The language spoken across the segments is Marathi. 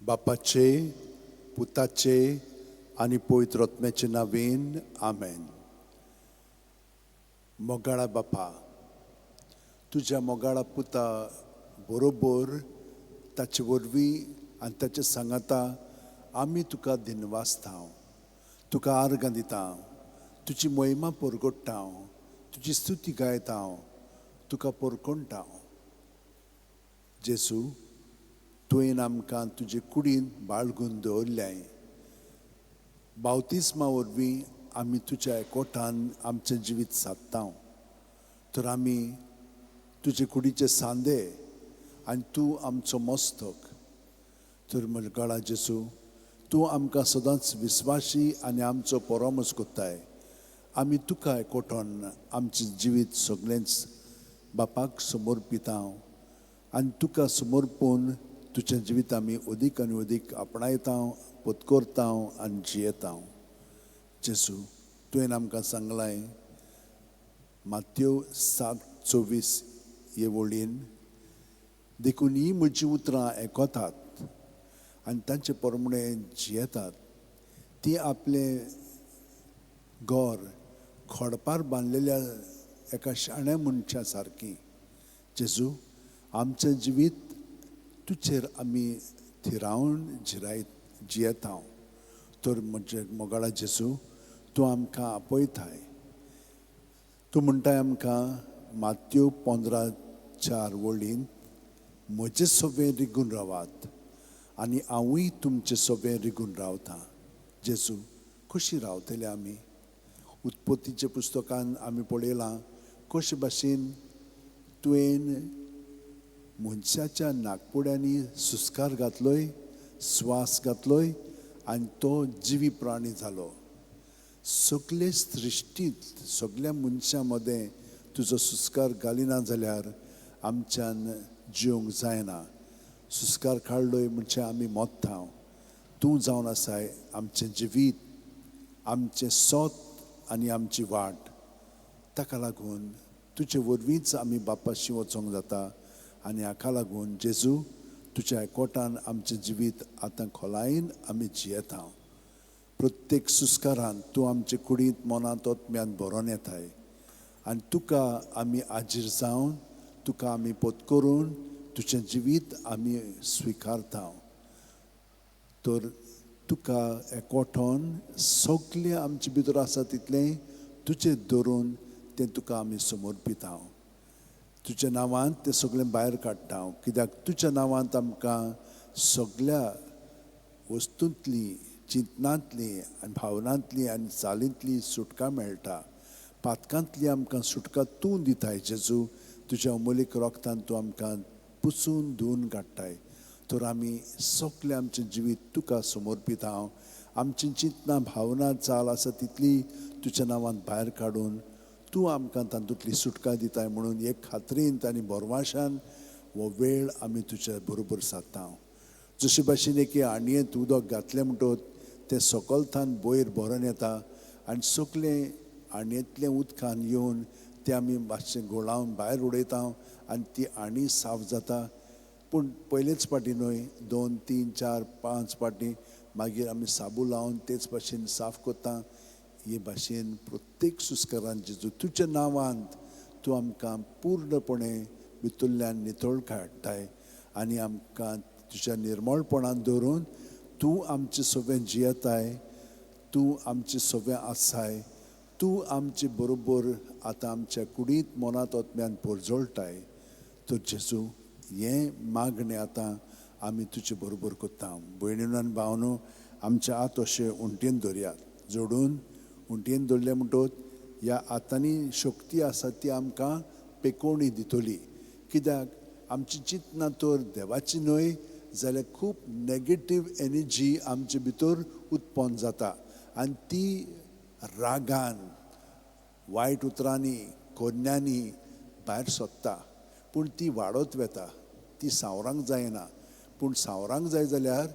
बापाचे, पुताचे आणि पवित्र आत्म्याचे नावेन आमेन. मोगाळा बापा, तुझ्या मोगाळा पुता बरोबर ताचे वरवीं आनी ताचे सांगाता आमी तुका दिनवासता, तुका आर्गां दिता, तुजी महिमा परगट्टा, तुजी स्तुती गायता, तुका परकोणटा. जेसू, तुवें आमकां तुजे कुडीन बाळगून दवरल्याय. बावतिस्मा वरवीं आमी तुज्या एकवटान आमचें जिवीत सादता. तर आमी तुजे कुडीचे सांदे आनी तूं आमचो मस्तक. तर मोगाळा जेसू, तूं आमकां सदांच विस्वासी आनी आमचो परामोस कोत्ताय. आमी तुका एकवटोन आमचें जिवीत सगळेंच बापाक समर्पिता आनी तुका समर्पून तुजें जिवीत आमी अदीक आनी अदीक आपणायता, पत्करता आनी जियेता. जेसू, तुवें आमकां सांगलाय मात्येव 7:24 हे वळीन, देखून ही म्हजीं उतरां आयकतात आनी तांचे प्रमाणें जियेतात. ती आपलें घर खोडपार बांदलेल्या एका शाण्या मनशा सारकी. जेजू, आमचें जिवीत तुजेर आमी थिरावन जियेता. तर म्हजे मोगाळा जेजू, तूं आमकां आपयताय. तूं म्हणटाय आमकां मात्येव 15:4 वळीन, म्हजे सोबें रिगून रावात आनी हांवूय तुमचे सोबें रिगून रावतां. जेजू, कशीं रावतले आमी? उत्पत्तीच्या पुस्तकान आमी पळयलां कशे भाशेन तुवें मनशाच्या नाकपुड्यांनी सुस्कार घातलोय, स्वास घातलोय आनी तो जिवी प्राणी जालो. सगळे सृश्टींत सगळ्या मनशां मदें तुजो सुस्कार घालिना जाल्यार आमच्यान जिवंक जायना. सुस्कार काडलोय म्हणजे आमी मोत्ता. तूं जावन आसाय आमचें जिवीत, आमचें सोत आनी आमची वाट. ताका लागून तुजे वरवींच आमी बापाशी वचोंक जाता. आनी हाका लागून जेजू, तुज्या एकवटान आमचें जिवीत आतां खोलायेन आमी जियेता. प्रत्येक सुस्कारान तूं आमचे कुडींत मनांत आत्म्यान भरोन येताय आनी तुका आमी आजीर जावन, तुका आमी पत्करून तुजें जिवीत आमी स्विकारता. तर तुका एकवटोन सगळें आमचे भितर आसा तितलें तुजें धरून तें तुका आमी समर्पिता. तुज्या नांवांत तें सगळें भायर काडटा. कित्याक तुज्या नांवांत आमकां सगळ्या वस्तूंतली, चिंतनांतली आनी भावनांतली आनी चालींतली सुटका मेळटा. पातकांतली आमकां सुटका तूं दिताय. जेजू, तुज्या अमोलीक रोगतान तूं आमकां पुसून धुवन काडटाय. तर आमी सगळें आमचें जिवीत तुका समर्पिता. आमची चिंतनां, भावना, चाल आसा तितली तुज्या नांवांत भायर काडून तूं आमकां तातूंतली सुटका दिताय म्हणून एक खात्रींत आनी बोरवाशान हो वेळ आमी तुज्या बरोबर सादता. जशे भाशेन एके आणयेंत उदक घातलें म्हणटच तें सकलथान वयर भरोन येता आनी सगळें आणयेंतलें उदकान येवन तें आमी मातशें घोळावन भायर उडयता आनी ती आणी साफ जाता. पूण पयलेच फावटी न्हय, 2, 3, 4, 5 फावटी मागीर आमी साबू लावन तेच भाशेन साफ कोत्ता. हे भाशेन प्रत्येक सुस्कारान जेजू तुज्या नांवांत तूं आमकां पूर्णपणे भितरल्यान नितळ काडटाय आनी आमकां तुज्या निर्मळपणान दवरून तूं आमचे सोबें जियेताय. तूं आमचे सोबें आसाय. तूं आमचे बरोबर आतां आमच्या कुडींत मनांत आत्म्यान परजोळटाय. तर जेजू, हें मागणें आतां आमी तुजे बरोबर कोत्ता. भयणीनो आनी भावनो, आमच्या हात अशे उंटयेन धरयात, जोडून उंटयेन धरले म्हणटच ह्या हातांनी शक्ती आसा ती आमकां पेकोवणी दितली. कित्याक आमची चिंतना तर देवाची न्हय जाल्यार खूब नॅगेटीव एनर्जी आमचे भितर उत्पन्न जाता आनी ती रागान, वायट उतरांनी, कोन्यांनी भायर सोदता. पूण ती वाडत वता, ती सावरांक जायना. पूण सावरांक जाय जाल्यार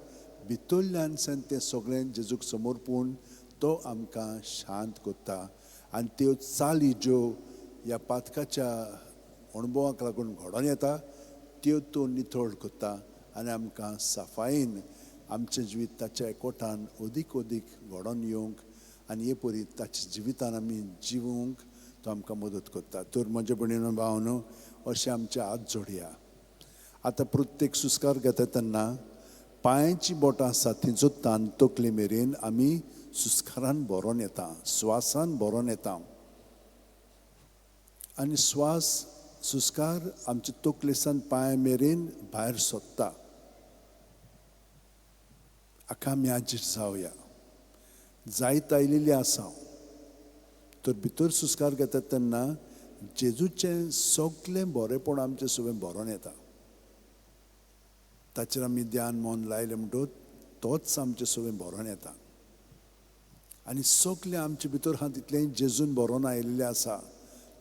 भितरल्यानसान तें सगळें जेजूक समर्पून तो आमकां शांत कोत्ता. आनी त्यो चाली ज्यो ह्या पातकाच्या अणभवाक लागून घडोवन येता त्यो तो नितळ कोत्ता आनी आमकां सफायेन आमचें जिवीत ताच्या एकवटान अदीक अदीक घडोवन येवंक आनी हे परी ताच्या जिवितान आमी जिवूंक तो आमकां मदत करता. तर म्हजे भयणीनो भावनो, अशें आमचे हात जोडया. आतां प्रत्येक सुस्कार घेता तेन्ना पांयाची बोटां आसा तिचो तान तकले मेरेन आमी सुस्कारान भरोन येता, स्वासान भरोन येता. आनी स्वास सुस्कार आमचे तकलेसान पांया मेरेन भायर सोदता. हाका आमी हाजीर जावया. जायत आयिल्ली आसा. तर भितर सुस्कार घेता तेन्ना जेजूचें सगळें बरेंपण आमचें सगळें भरोन येता. ताचेर आमी ध्यान मन लायलें म्हणटच तोच आमचें सगळें भरोन येता. आनी सगळें आमचे भितर आहा तितलें जेजून भरोन आयिल्लें आसा.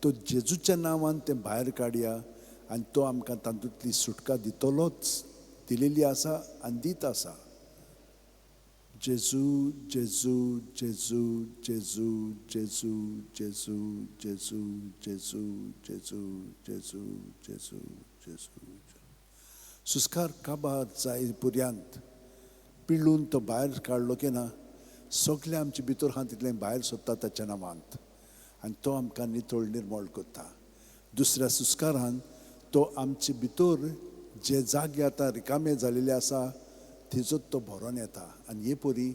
तो जेजूच्या नांवान तें भायर काडया आनी तो आमकां तातूंतली सुटका दितलोच, दिलेली आसा आनी दीत आसा. जेजू जेजू जेजू जेजू जेजू जेजू जेजू जेजू जेजू जेजू जेजू जेजू. सुस्कार काबार जाय पर्यंत पिळून तो भायर काडलो की ना, सगळें आमचे भितर आहा तितलें भायर सोदता ताच्या नांवांत आनी तो आमकां नितळ निर्मळ करता. दुसऱ्या सुस्कारान तो आमचे भितर जे जागे आतां रिकामे जालेले आसा थिजोच तो भरोन येता. आनी हे परी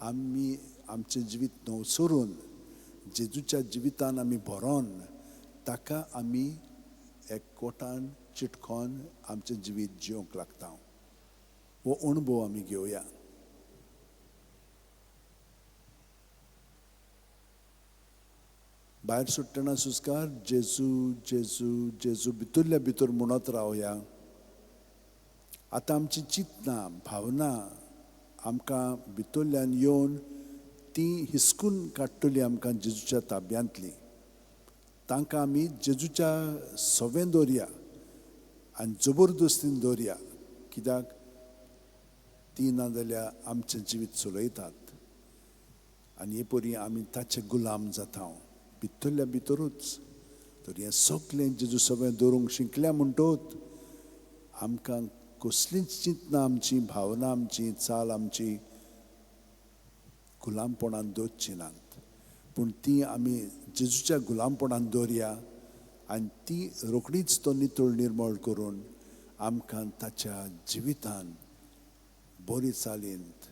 आमी आमचें जिवीत न्हवसरून जेजूच्या जिवितान आमी भरोन ताका आमी एकवटान चिटकोन आमचें जिवीत जिवंक लागता. हो अणभव आमी घेवया. भायर सुट्टना सुस्कार जेजू जेजू जेजू भितरल्या भितर म्हणत रावया. आतां आमची चिंतनां भावना आमकां भितरल्यान येवन ती हिसकून काडटली आमकां जेजूच्या ताब्यांतली. तांकां आमी जेजूच्या सवें दवरया आनी जबरदस्तीन दवरया. कित्याक ती नाजाल्यार आमचें जिवीत चलयतात आनी हे परी आमी ताचे गुलाम जाता भितरल्या भितरूच. तर हें सगळें जेजू सवें दवरूंक शिकल्या म्हणटच आमकां कसलींच चिंतनां आमची, भावना आमची, चाल आमची गुलामपणान दवरची नात. पूण ती आमी जेजूच्या गुलामपणान दवरया आनी ती रोखडीच तो नितळ निर्मळ करून आमकां ताच्या जिवितान बरी चालींत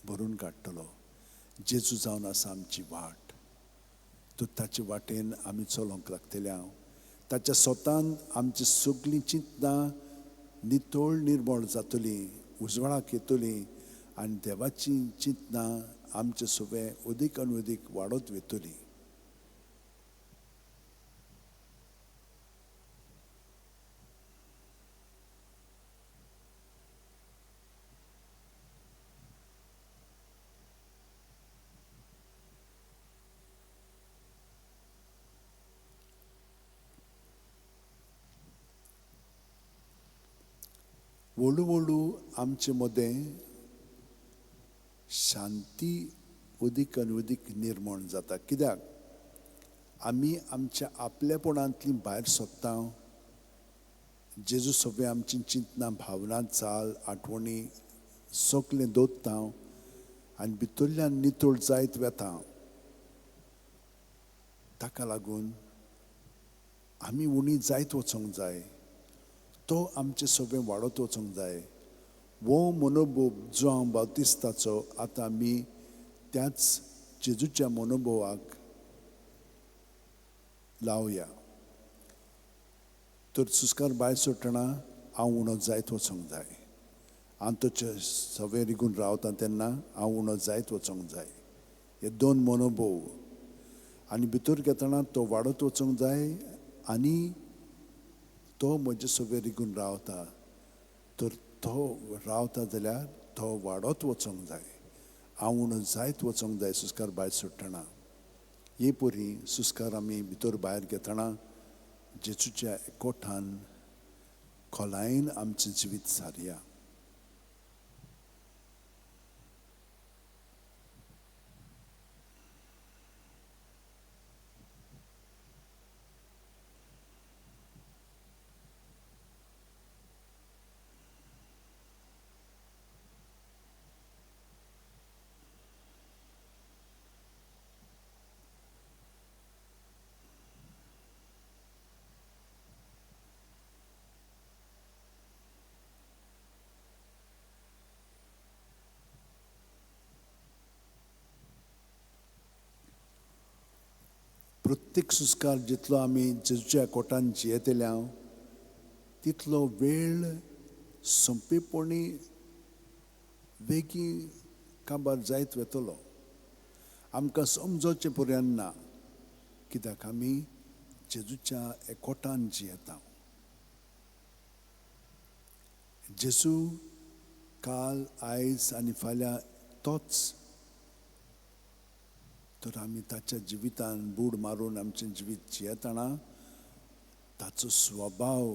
भरून काडटलो. जेजू जावन आसा आमची वाट. तो ताचे वाटेन आमी चलोंक लागतल्या. ताच्या स्वतान आमची सगळीं चिंतनां नितळ निर्मळ जातलीं, उजवाडाक येतलीं आनी देवाची चिंतनां आमचें सगळें अदीक आनी अदीक वाडत वतलीं. हळू हळू आमचे मदें शांती अदीक आनी अदीक निर्माण जाता. कित्याक आमी आमच्या आपलेपणांतली भायर सोदता. जेजू सगळें आमची चिंतनां भावना चाल आठवणी सगळें दवरता आनी भितरल्यान नितळ जायत वेता. ताका लागून आमी उणी जायत वचोंक जाय. तो आमचें सगळें वाडत वचोंक जाय. वो मनोभव जो हांव बावतिस्ताचो आतां आमी त्याच जेजूच्या मनोभवाक लावया. तर सुस्कार भायर सुट्टना हांव उणो जायत वचोंक जाय. हांव ताचे सवें रिगून रावता तेन्ना हांव उणो जायत वचोंक जाय. हे दोन मनोभव आनी भितर घेतना तो वाडत वचोंक जाय आनी तो म्हजे सवें रिगून रावता. तर तो रावता जाल्यार तो वाडत वचोंक जाय. हांव उणो जायत वचोंक जाय सुस्कार भायर सुट्टना. हे परी सुस्कार आमी भितर भायर घेतना जेजूच्या एकवटान खोलायेन आमचें जिवीत सारया. प्रत्येक सुस्कार जितलो आमी जेजूच्या कोटान जियेतल्या तितलो वेळ संपेपणी वेगी काबार जायत वेतलो. आमकां समजोवचें पर्यंत ना, कित्याक आमी जेजूच्या एकवटान जियेता. जेजू काल आयज आनी फाल्यां तोच. तर आमी ताच्या जिवितान बूड मारून आमचें जिवीत जियेतना ताचो स्वभाव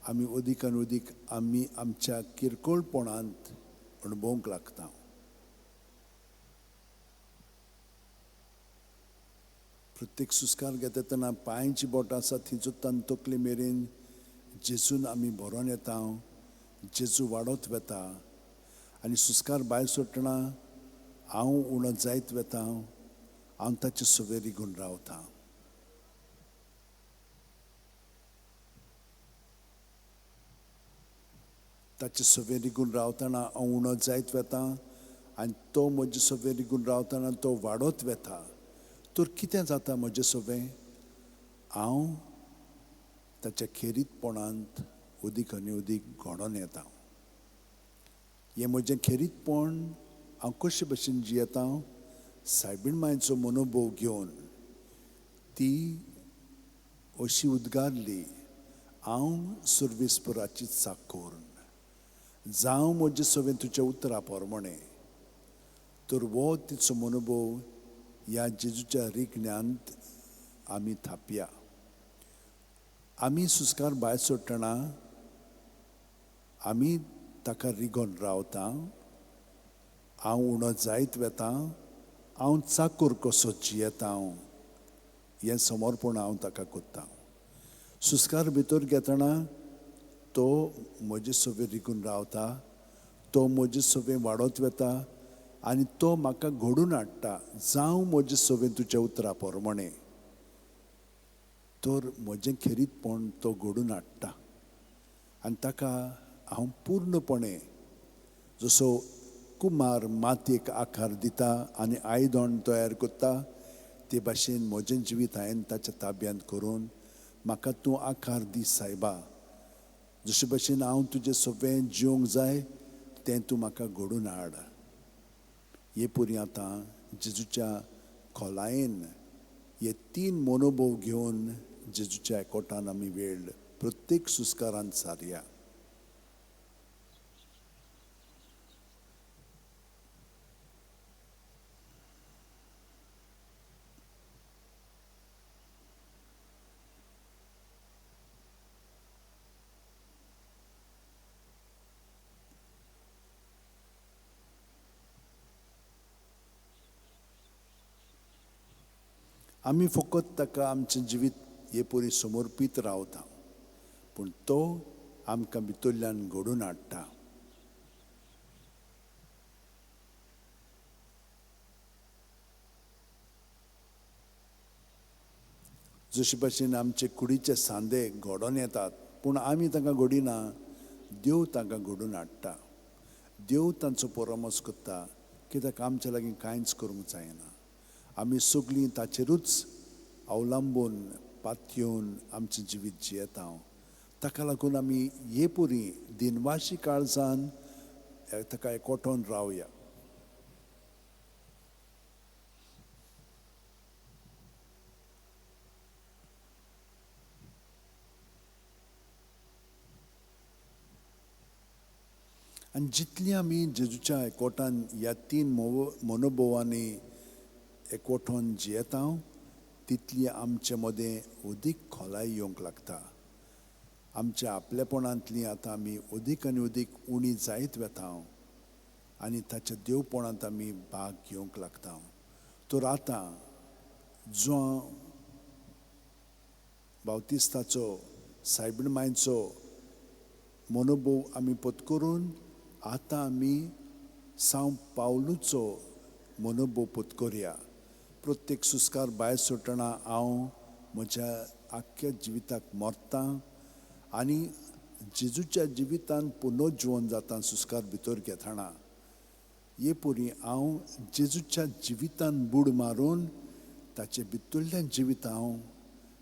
आमी अदीकान अदीक आमी आमच्या किरकोळपणांत अणभवूंक लागता. प्रत्येक सुस्कार घेता तेन्ना पांयची बोटां आसा थी जोत्तान तकले मेरेन जेजून आमी भरोन येता. जेजू वाडत वेता आनी सुस्कार भायर सोडटना हांव उणो जायत वेता. हांव ताचे सवेर रिगून रावतां. ताचे सवेर रिगून रावतना हांव उणो जायत वेता आनी तो म्हजे सवेर रिगून रावतना तो वाडत वेता. तर कितें जाता म्हजें सवें? हांव ताच्या खेरीतपणांत अदीक आनी अदीक घडोवन येता. हें म्हजें खेरीतपण हांव कशे भशेन जियेता? सायबीण मांयचो मनोभव घेवन ती अशी उद्गारली, हांव सर्वेस्पराची चाकर. जावं म्हजे सवें तुज्या उतरा पोरमोणे. तर हो तिचो मनोभव ह्या जेजूच्या रिगण्यांत आमी थापया. आमी सुस्कार भायर सोडटना आमी ताका रिगोन रावता. हांव उणो जायत वेता. हांव चाकर कसो जियेता हें समर्पण हांव ताका कोत्ता. सुस्कार भितर घेतना तो म्हजे सवेर रिगून रावता. तो म्हजे सवें वाडत वेता आनी तो म्हाका घडून हाडटा. जावं म्हजे सवें तुज्या उतरा पोरमोणे. तर म्हजें खेरीतपण तो घडून हाडटा आनी ताका हांव पूर्णपणे जसो कुमार मातयेक आकार दिता आनी आयदोण तयार कोत्ता ते भाशेन म्हजें जिवीत हांवें ताच्या ताब्यांत करून म्हाका तूं आकार दी सायबा. जशे भशेन हांव तुजें सवें जिवंक जाय तें तूं म्हाका घडून हाड. हे परी आतां जेजूच्या खोलायेन हे 3 मनोभव घेवन जेजूच्या एकवटान आमी वेळ प्रत्येक सुस्कारांत सारया. आमी फकत ताका आमचें जिवीत हे परी समर्पीत रावता, पूण तो आमकां भितरल्यान घडोवन हाडटा. जशे भशेन आमचे कुडीचे सांदे घडोवन येतात पूण आमी तांकां घडिना, देव तांकां घडोवन हाडटा. देव तांचो परामोस करता, कित्याक आमचे लागीं कांयच करूंक जायना. आमी सगळीं ताचेरूच अवलंबून पातयेवन आमचें जिवीत जियेता. ताका लागून आमी हे परी दिनवाशी काळजान ताका एकवटोन रावया. आनी जितली आमी जेजूच्या एकवटान ह्या 3 मनोभवांनी एकवटोन जियेता तितली आमचे मदें अदीक खोलाय येवंक लागता. आमच्या आपलेपणांतली आतां आमी अदीक आनी अदीक उणी जायत वेता आनी ताच्या देवपणांत आमी भाग घेवंक लागता. तर आतां जो बावतिस्ताचो सायबीण मांयचो मनोभव आमी पत्करून आतां आमी सांव पावलूचो मनोभव पत्करया. प्रत्येक सुस्कार भायर सोडटना हांव म्हज्या आख्ख्या जिविताक मरतां आनी जेजूच्या जिवितान पुनर्जीवन जाता सुस्कार भितर घेतना. हे परी हांव जेजूच्या जिवितान बूड मारून ताचे भितरल्यान जिवीत हांव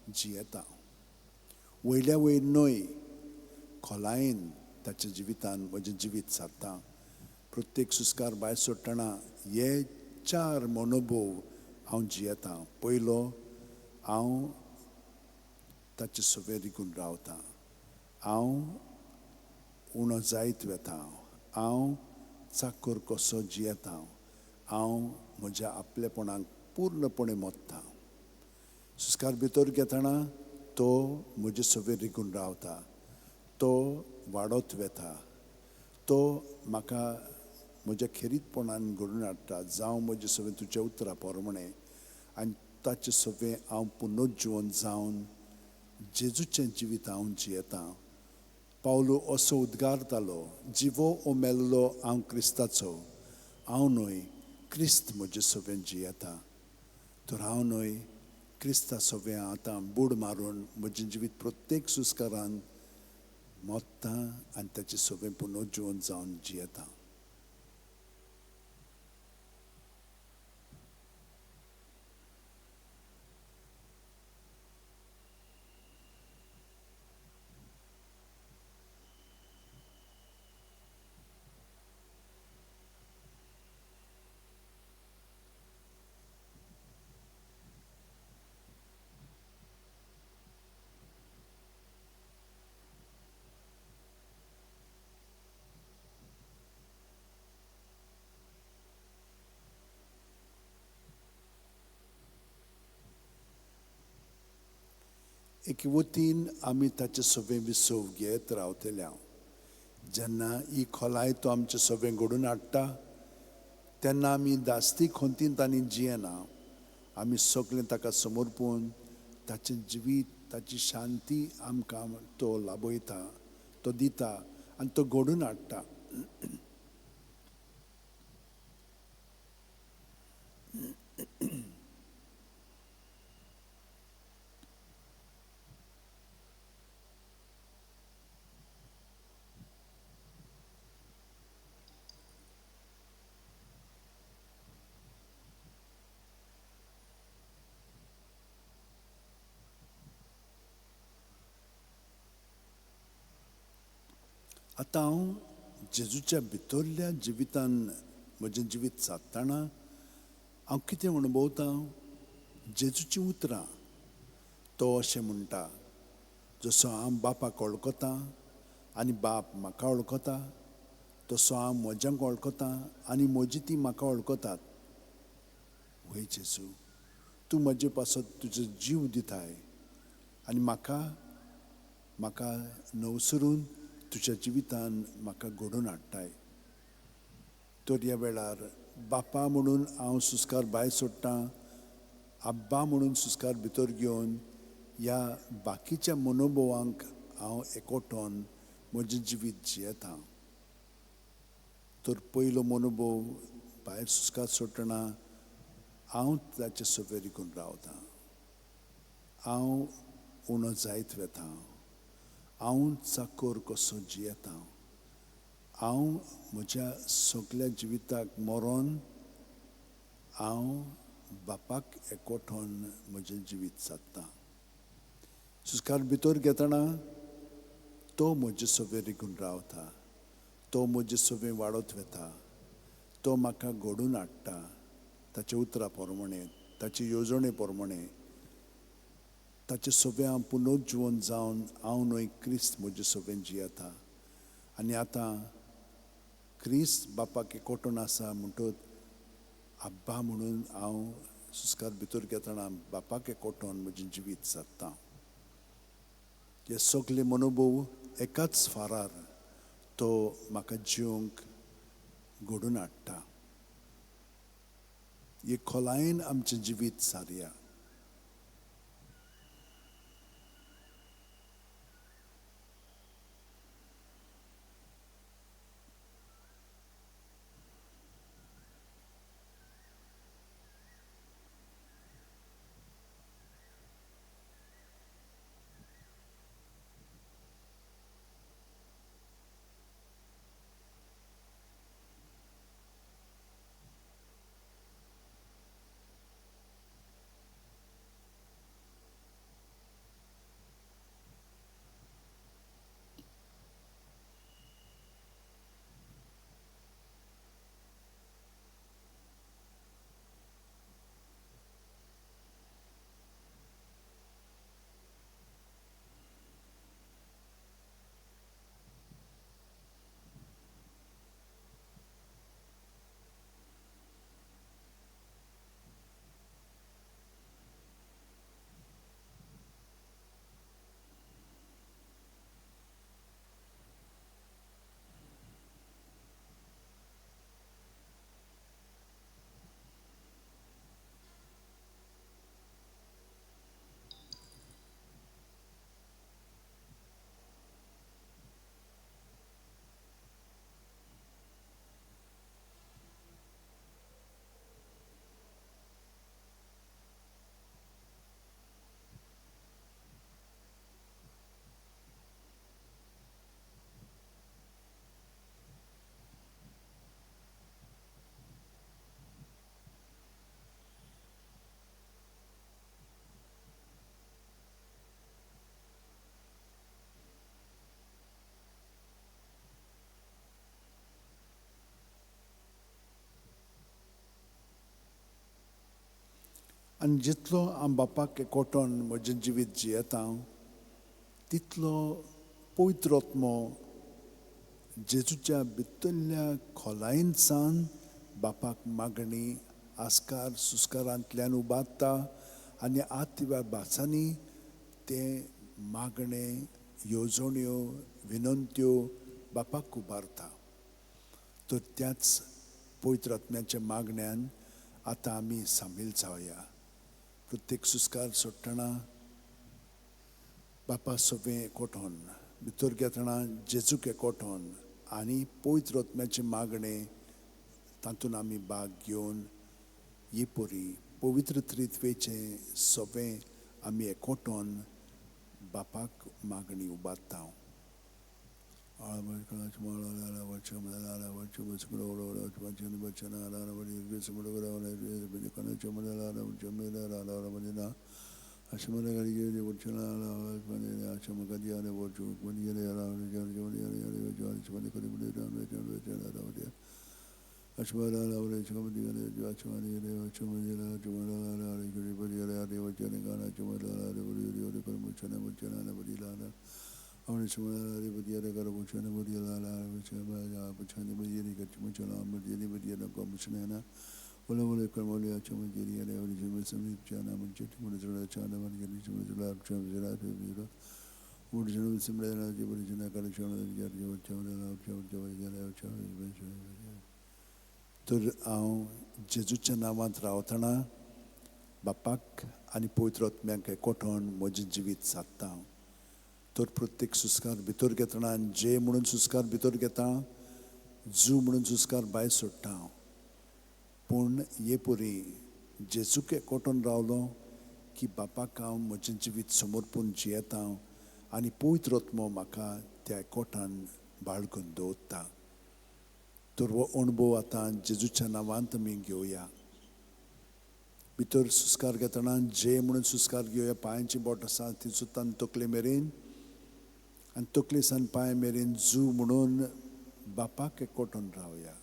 जियेतां. वयल्या वयर न्हय खोलायेन ताच्या जिवितान म्हजें जिवीत सारता. प्रत्येक सुस्कार भायर सोडटना हे 4 मनोभव हांव जियेतां. पयलो, हांव ताचे सवे रिगून रावतां. हांव उणो जायत वेतां. हांव चाकर कसो जियेतां. हांव म्हज्या आपलेपणाक पूर्णपणे मोडटां. सुस्कार भितर घेतना तो म्हजे सवे रिगून रावता. तो वाडत वेता. तो म्हाका म्हज्या खेरीतपणान घडोवन हाडटा. जावं म्हजे सवे तुज्या उतरा पोरमणें आनी ताचे सवे हांव पुनर्जीवन जावन जेजूचें जिवीत हांव जियेतां. पावलो असो उद्गारतालो, जिवो ओ मेल्लो हांव क्रिस्ताचो. हांव न्हय, क्रिस्त म्हजे सवेन जियेता. तर हांव न्हय, क्रिस्ता सवे आतां बूड मारून म्हजें जिवीत प्रत्येक सुस्कारान मोडटां आनी ताचे सवे पुनर्जीवन जावन जियेतां. एके वतीन आमी ताचे सवे विसव घेत रावतले. जेन्ना ही खोलाय तो आमचे सवे घडोवन हाडटा तेन्ना आमी दास्ती खोंतींत आनी जियेना. आमी सगळें ताका समर्पून ताचें जिवीत, ताची शांती आमकां तो लाबयता, तो दिता आनी तो घडोवन हाडटा. आतां हांव जेजूच्या भितरल्या जिवितान म्हजें जिवीत सादतना हांव कितें अणभवतां? जेजूची उतरां. तो अशें म्हणटा, जसो हांव बापाक वळखतां आनी बाप म्हाका वळखता, तसो हांव म्हज्यांक वळखतां आनी म्हजी ती म्हाका वळखतात. वय जेजू, तूं म्हजे पासत तुजो जीव दिताय आनी म्हाका नवसरून तुज्या जिवितान म्हाका घडोवन हाडटाय. तर ह्या वेळार बापा म्हणून हांव सुस्कार भायर सोडटां, आब्बा म्हणून सुस्कार भितर घेवन ह्या बाकीच्या मनोभवांक हांव एकवटोन म्हजें जिवीत जियेतां. तर पयलो मनोभव भायर सुस्कार सोडटना हांव ताचे सवे रिगून रावतां. हांव उणो जायत वेतां. हांव चाकर कसो जियेतां. हांव म्हज्या सगळ्या जिविताक मरोन हांव बापाक एकवटोन म्हजें जिवीत सादतां. सुस्कार भितर घेतना तो म्हजे सवे रिगून रावता. तो म्हजे सवे वाडत वेता. तो म्हाका घडोवन हाडटा ताच्या उतरा पोरमणें, ताचे येवजणे पोरमणें. ताचे सवे हांव पुनर्जीवन जावन हांव न्हय, क्रिस्त म्हजे सवेन जियेता. आनी आतां क्रिस्त बापाक एकवटून आसा म्हणटच आब्बा म्हणून हांव सुस्कार भितर घेतना बापाक एकवटोन म्हजें जिवीत सादतां. हे सगळे मनोभव एकाच फारार तो म्हाका जिवंक घडोवन हाडटा. हे खोलायेन आमचें जिवीत सारया. आनी जितलो हांव बापाक एकवटोन म्हजें जिवीत जियेता तितलो पवित्र आत्मो जेजूच्या भितरल्या खोलायेन सावन बापाक मागणी आस्कार सुस्कारांतल्यान उबारता आनी आत्या भासांनी ते मागणे येवजण्यो विनंत्यो बापाक उबारता. तर त्याच पवित्र आत्म्याच्या मागण्यान आतां आमी सामील जावया. प्रत्येक सुस्कार सोडटना बापा सगळें एकवटोन भितर घेतना जेजूक एकवटोन आनी पवित्र आत्म्याचे मागणे तातूंत आमी भाग घेवन ही परी पवित्र त्रित्वेचे सगळें आमी एकवटोन बापाक मागणी उबारता. तर हांव जेजूच्या नांवांत रावतना बापाक आनी पवित्र आत्म्याक एकवटोन म्हजें जिवीत सादता. तर प्रत्येक सुस्कार भितर घेतना जे म्हणून सुस्कार भितर घेता जू म्हणून सुस्कार भायर सोडटा. पूण हे परी जेजूक एकवटोन रावलो की बापाक हांव म्हजें जिवीत समर्पून जियेता आनी पवित्र आत्मो म्हाका त्या एकवटान बाळगून दवरता. तर हो अणभव आतां जेजूच्या नांवांत आमी घेवया. भितर सुस्कार घेतना जे म्हणून सुस्कार घेवया. पांयांची बोट आसा ती सुतान तकले मेरेन आनी तकले सान पांय मेरेन जू म्हणून बापाक एकवटोन रावया.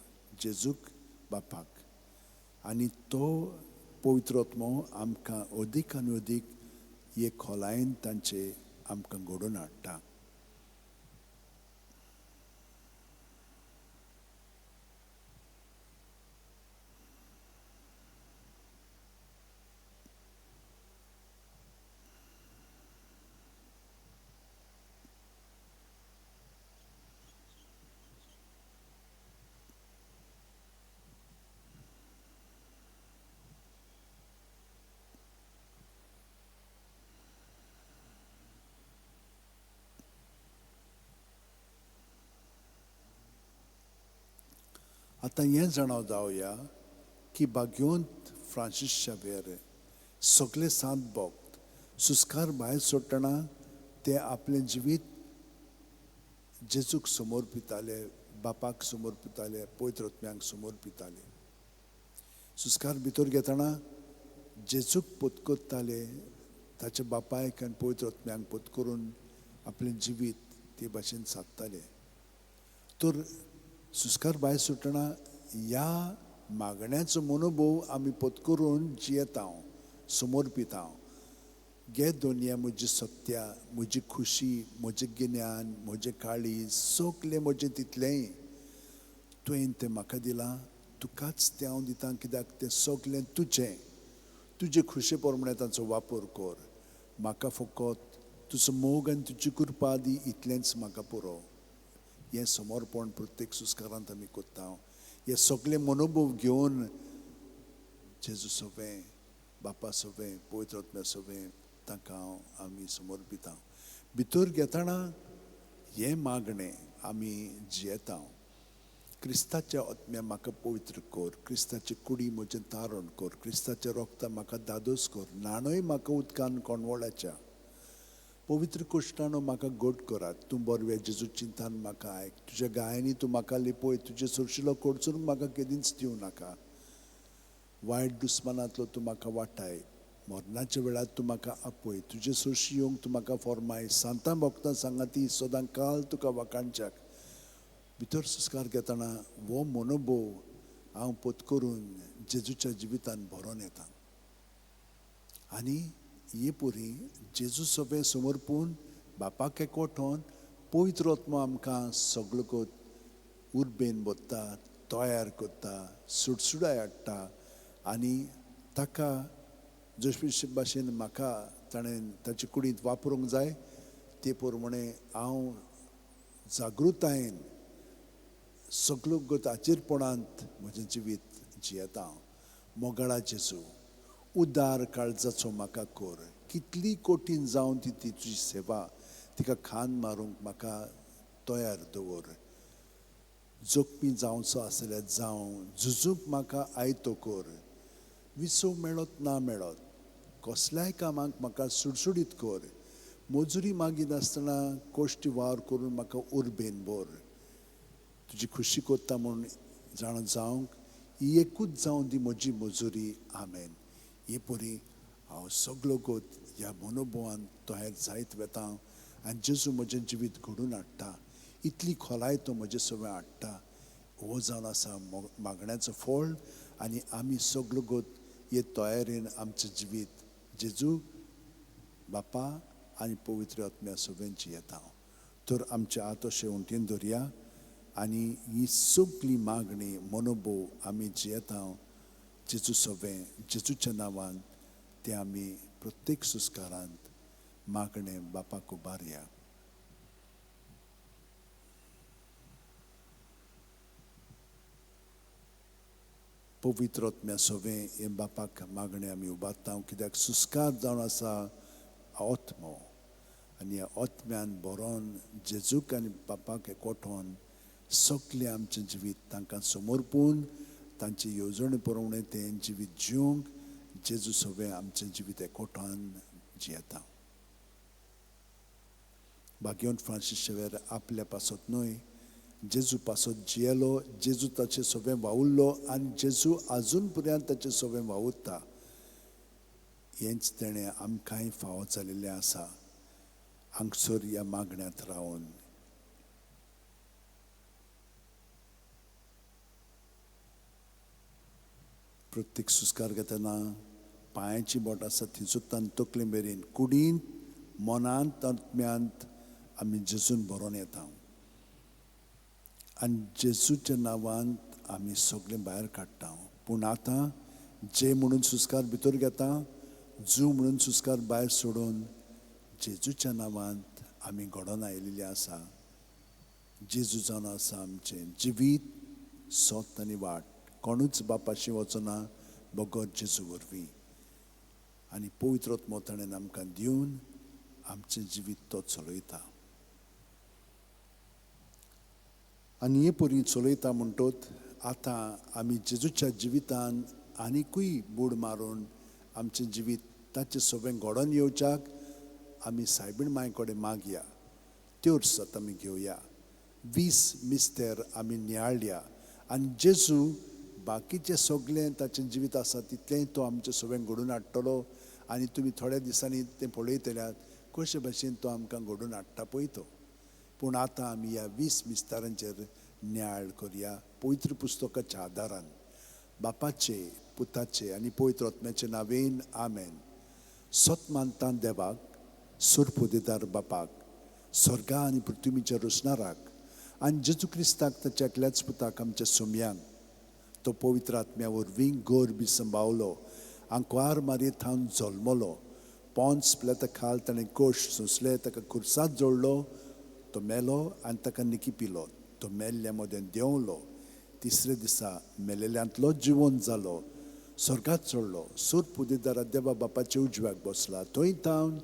जेजूक बापाक आनी तो पवित्र आत्मो आमकां अदीक आनी अदीक हे खोलायेन तांचे आमकां घडोवन हाडटा. आतां हें जाणाव जावया की भाग्योंत फ्रांसीस शावेर सगळे सात भक्त सुस्कार भायर सोडटना ते आपलें जिवीत जेजूक समर्पिताले, बापाक समर्पिताले, पवित्र आत्म्याक समर्पिताले. सुस्कार भितर घेतना जेजूक पत्करताले, ताच्या बापायक आनी पवित्र आत्म्याक पत्करून आपलें जिवीत ते भाशेन सादताले. तर सुस्कार भायर सुटना ह्या मागण्याचो मनोभव आमी पत्करून जियेता, समर्पिता. गे दुनिया म्हजी सत्या, म्हजी खुशी, म्हजें गिन्यान, म्हजें काळीज सगलें म्हजें तितलेंय तुवें तें म्हाका दिलां. तुकाच तें हांव दितां कित्याक तें सगलें तुजें. तुजे खुशे प्रमाणें ताचो वापर कर. म्हाका फकत तुजो मोग आनी तुजी कृपा दी, इतलेंच म्हाका पुरो. हें समर्पण प्रत्येक सुस्कारांत आमी करता. हे सगळे मनोभव घेवन जेजू सगळें, बापा सगळें, पवित्र आत्म्या सगळें ताका आमी समर्पिता. भितर घेतना हें मागणें आमी जियेता. क्रिस्ताच्या आत्म्या म्हाका पवित्र कर, क्रिस्ताची कुडी म्हजें तारण कर, क्रिस्ताचें रोगता म्हाका दादोस कर, नाणय म्हाका उदकान कोणवळाच्या, पवित्र कोश्टानो म्हाका घट करात. तूं बरवें जेजू चिंतान म्हाका आयक, तुज्या गायांनी तूं म्हाका लिपय, तुजे सुरशिलो कोडचून म्हाका केदींच दिवं नाका. वायट दुस्मानांतलो तूं म्हाका वाटाय, मरणाच्या वेळार तूं म्हाका आपय, तुजे सुरशी येवंक तूं म्हाका फॉर्माय. सांतां भक्तां सांगाती सदां काल तुका वाकाणच्याक. भितर सुस्कार घेतना हो मनोभव हांव पत्करून जेजूच्या जिवितान भरोन येता. आनी हे पुरी जेजू सगळे समर्पून बापाक एकवठोन पवित्र आत्मा आमकां सगळो कोत उर्बेन बोत्ता, तयार करता, सुडसुडाय हाडटा आनी ताका जशे भाशेन म्हाका ताणें ताचे कुडींत वापरूंक जाय ते प्रमाणे हांव जागृतायेन सगळो गताचेरपणांत म्हजें जिवीत जियेता. मोगाळा जेजू, उदार काळजाचो म्हाका कोर. कितली कठीण जावन ती तुजी सेवा तिका खान मारूंक म्हाका तयार दवर. जोखमी जावचो आसल्यार जावं, झुजूंक म्हाका आयतो कोर. विसो मेळत ना मेळत कसल्याय कामाक म्हाका सुडसुडीत कोर. मजुरी मागिनासतना कोश्टी वावर करून म्हाका उर्बेन भर. तुजी खुशी कोत्ता म्हूण जाण जावंक ही एकूच जावन दी म्हजी मजुरी. आमेन. हे परी हांव सगळो गोत ह्या मनोभावान तयार जायत वेता आनी जेजू म्हजें जिवीत घडून हाडटा. इतली खोलाय तो म्हजे सगळें हाडटा. हो जावन आसा मागण्याचो फळ आनी आमी सगळो गोत हे तयारेन आमचें जिवीत जेजू बापा आनी पवित्र आत्म्या सगळें जियेता. तर आमचे आत अशें उमटीन दवरया आनी ही सगळी मागणी मनोभव आमी जियेता जेजू सगळें जेजूच्या नांवान ते आमी प्रत्येक सुस्कारांत मागणें बापाक उबारया. पवित्र आत्म्या सगळें हे बापाक मागणें आमी उबारता कित्याक सुस्कार जावन आसा आत्मो आनी ह्या आत्म्यान बरोवन जेजूक आनी बापाक एकवठोन सगळें आमचें जिवीत तांकां समर्पून तांचे येवजणे प्रमाणे तें जिवीत जिवंक जेजू सगळें आमचें जिवीत एकवठान जियेता. भाग्यवंत फ्रांसीस शेवेर आपल्या पासत न्हय जेजू पासत जियेलो, जेजू ताचें सगळें वावुरलो आनी जेजू आजून पर्यंत ताचें सगळें वावुरता. हेंच तेणें आमकांय फावो जाल्लेलें आसा हांगसर ह्या मागण्यांत रावन. प्रत्येक सुस्कार घेतना पांयाची बोट आसा ती सुद्दां तकले मेरेन कुडींत मनांत आत्म्यांत आमी जेजून बरोवन येता आनी जेजूच्या नांवांत आमी सगळें भायर काडटा. पूण आतां जे म्हणून सुस्कार भितर घेता, जू म्हणून सुस्कार भायर सोडून जेजूच्या नांवांत आमी घडोवन आयिल्लीं आसा. जेजू जावन आसा आमचें जिवीत, सोत आनी वाट. कोणूच बापाशी वचना बगर जेजू वरवीं. आनी पवित्र आत्मो ताणें आमकां दिवन आमचें जिवीत तो चलयता. आनी हे परी चलयता म्हणटोच आतां आमी जेजूच्या जिवितान आनिकूय बूड मारून आमचें जिवीत ताचें सगळें घडोवन येवच्याक आमी सायबीण मांय कडेन मागया. त्योर सत आमी घेवया. 20 मिस्तेर आमी नियाळया आनी जेजू बाकीचें सगळें ताचें जिवीत आसा तितलेंय तो आमचें सगळें घडोवन हाडटलो. आनी तुमी थोड्या दिसांनी तें पळयतल्यात कशे भशेन तो आमकां घडोवन हाडटा पळय तो. पूण आतां आमी ह्या 20 मिस्तारांचेर नियाळ करया पवित्र पुस्तकाच्या आदारान. बापाचे, पुताचे आनी पवित्र आत्म्याचे नांवेन. आमेन. सत मानता देवाक, सुरपोदेदार बापाक, स्वर्गा आनी पृथ्वीच्या रचणाराक आनी जेजू क्रिस्ताक ताच्या एकल्याच पुताक आमच्या सोम्यांक तो पवित्र आत्म्या वरवीं गर्भ सांबाळलो, आंकवार मारयेंत हांव जल्मलो, पोंच पिलाता खाल ताणें कोश सोंसले, ताका खुर्सात जोडलो, तो मेलो आनी ताका निकी पिलो, तो मेल्ल्या मोदें देंवलो, तिसरे दिसा मेलेल्यांतलो जिवंत जालो, स्वर्गात चडलो, सूर पुदेदारा देवा बापाच्या उजव्याक बसला, थंय तावन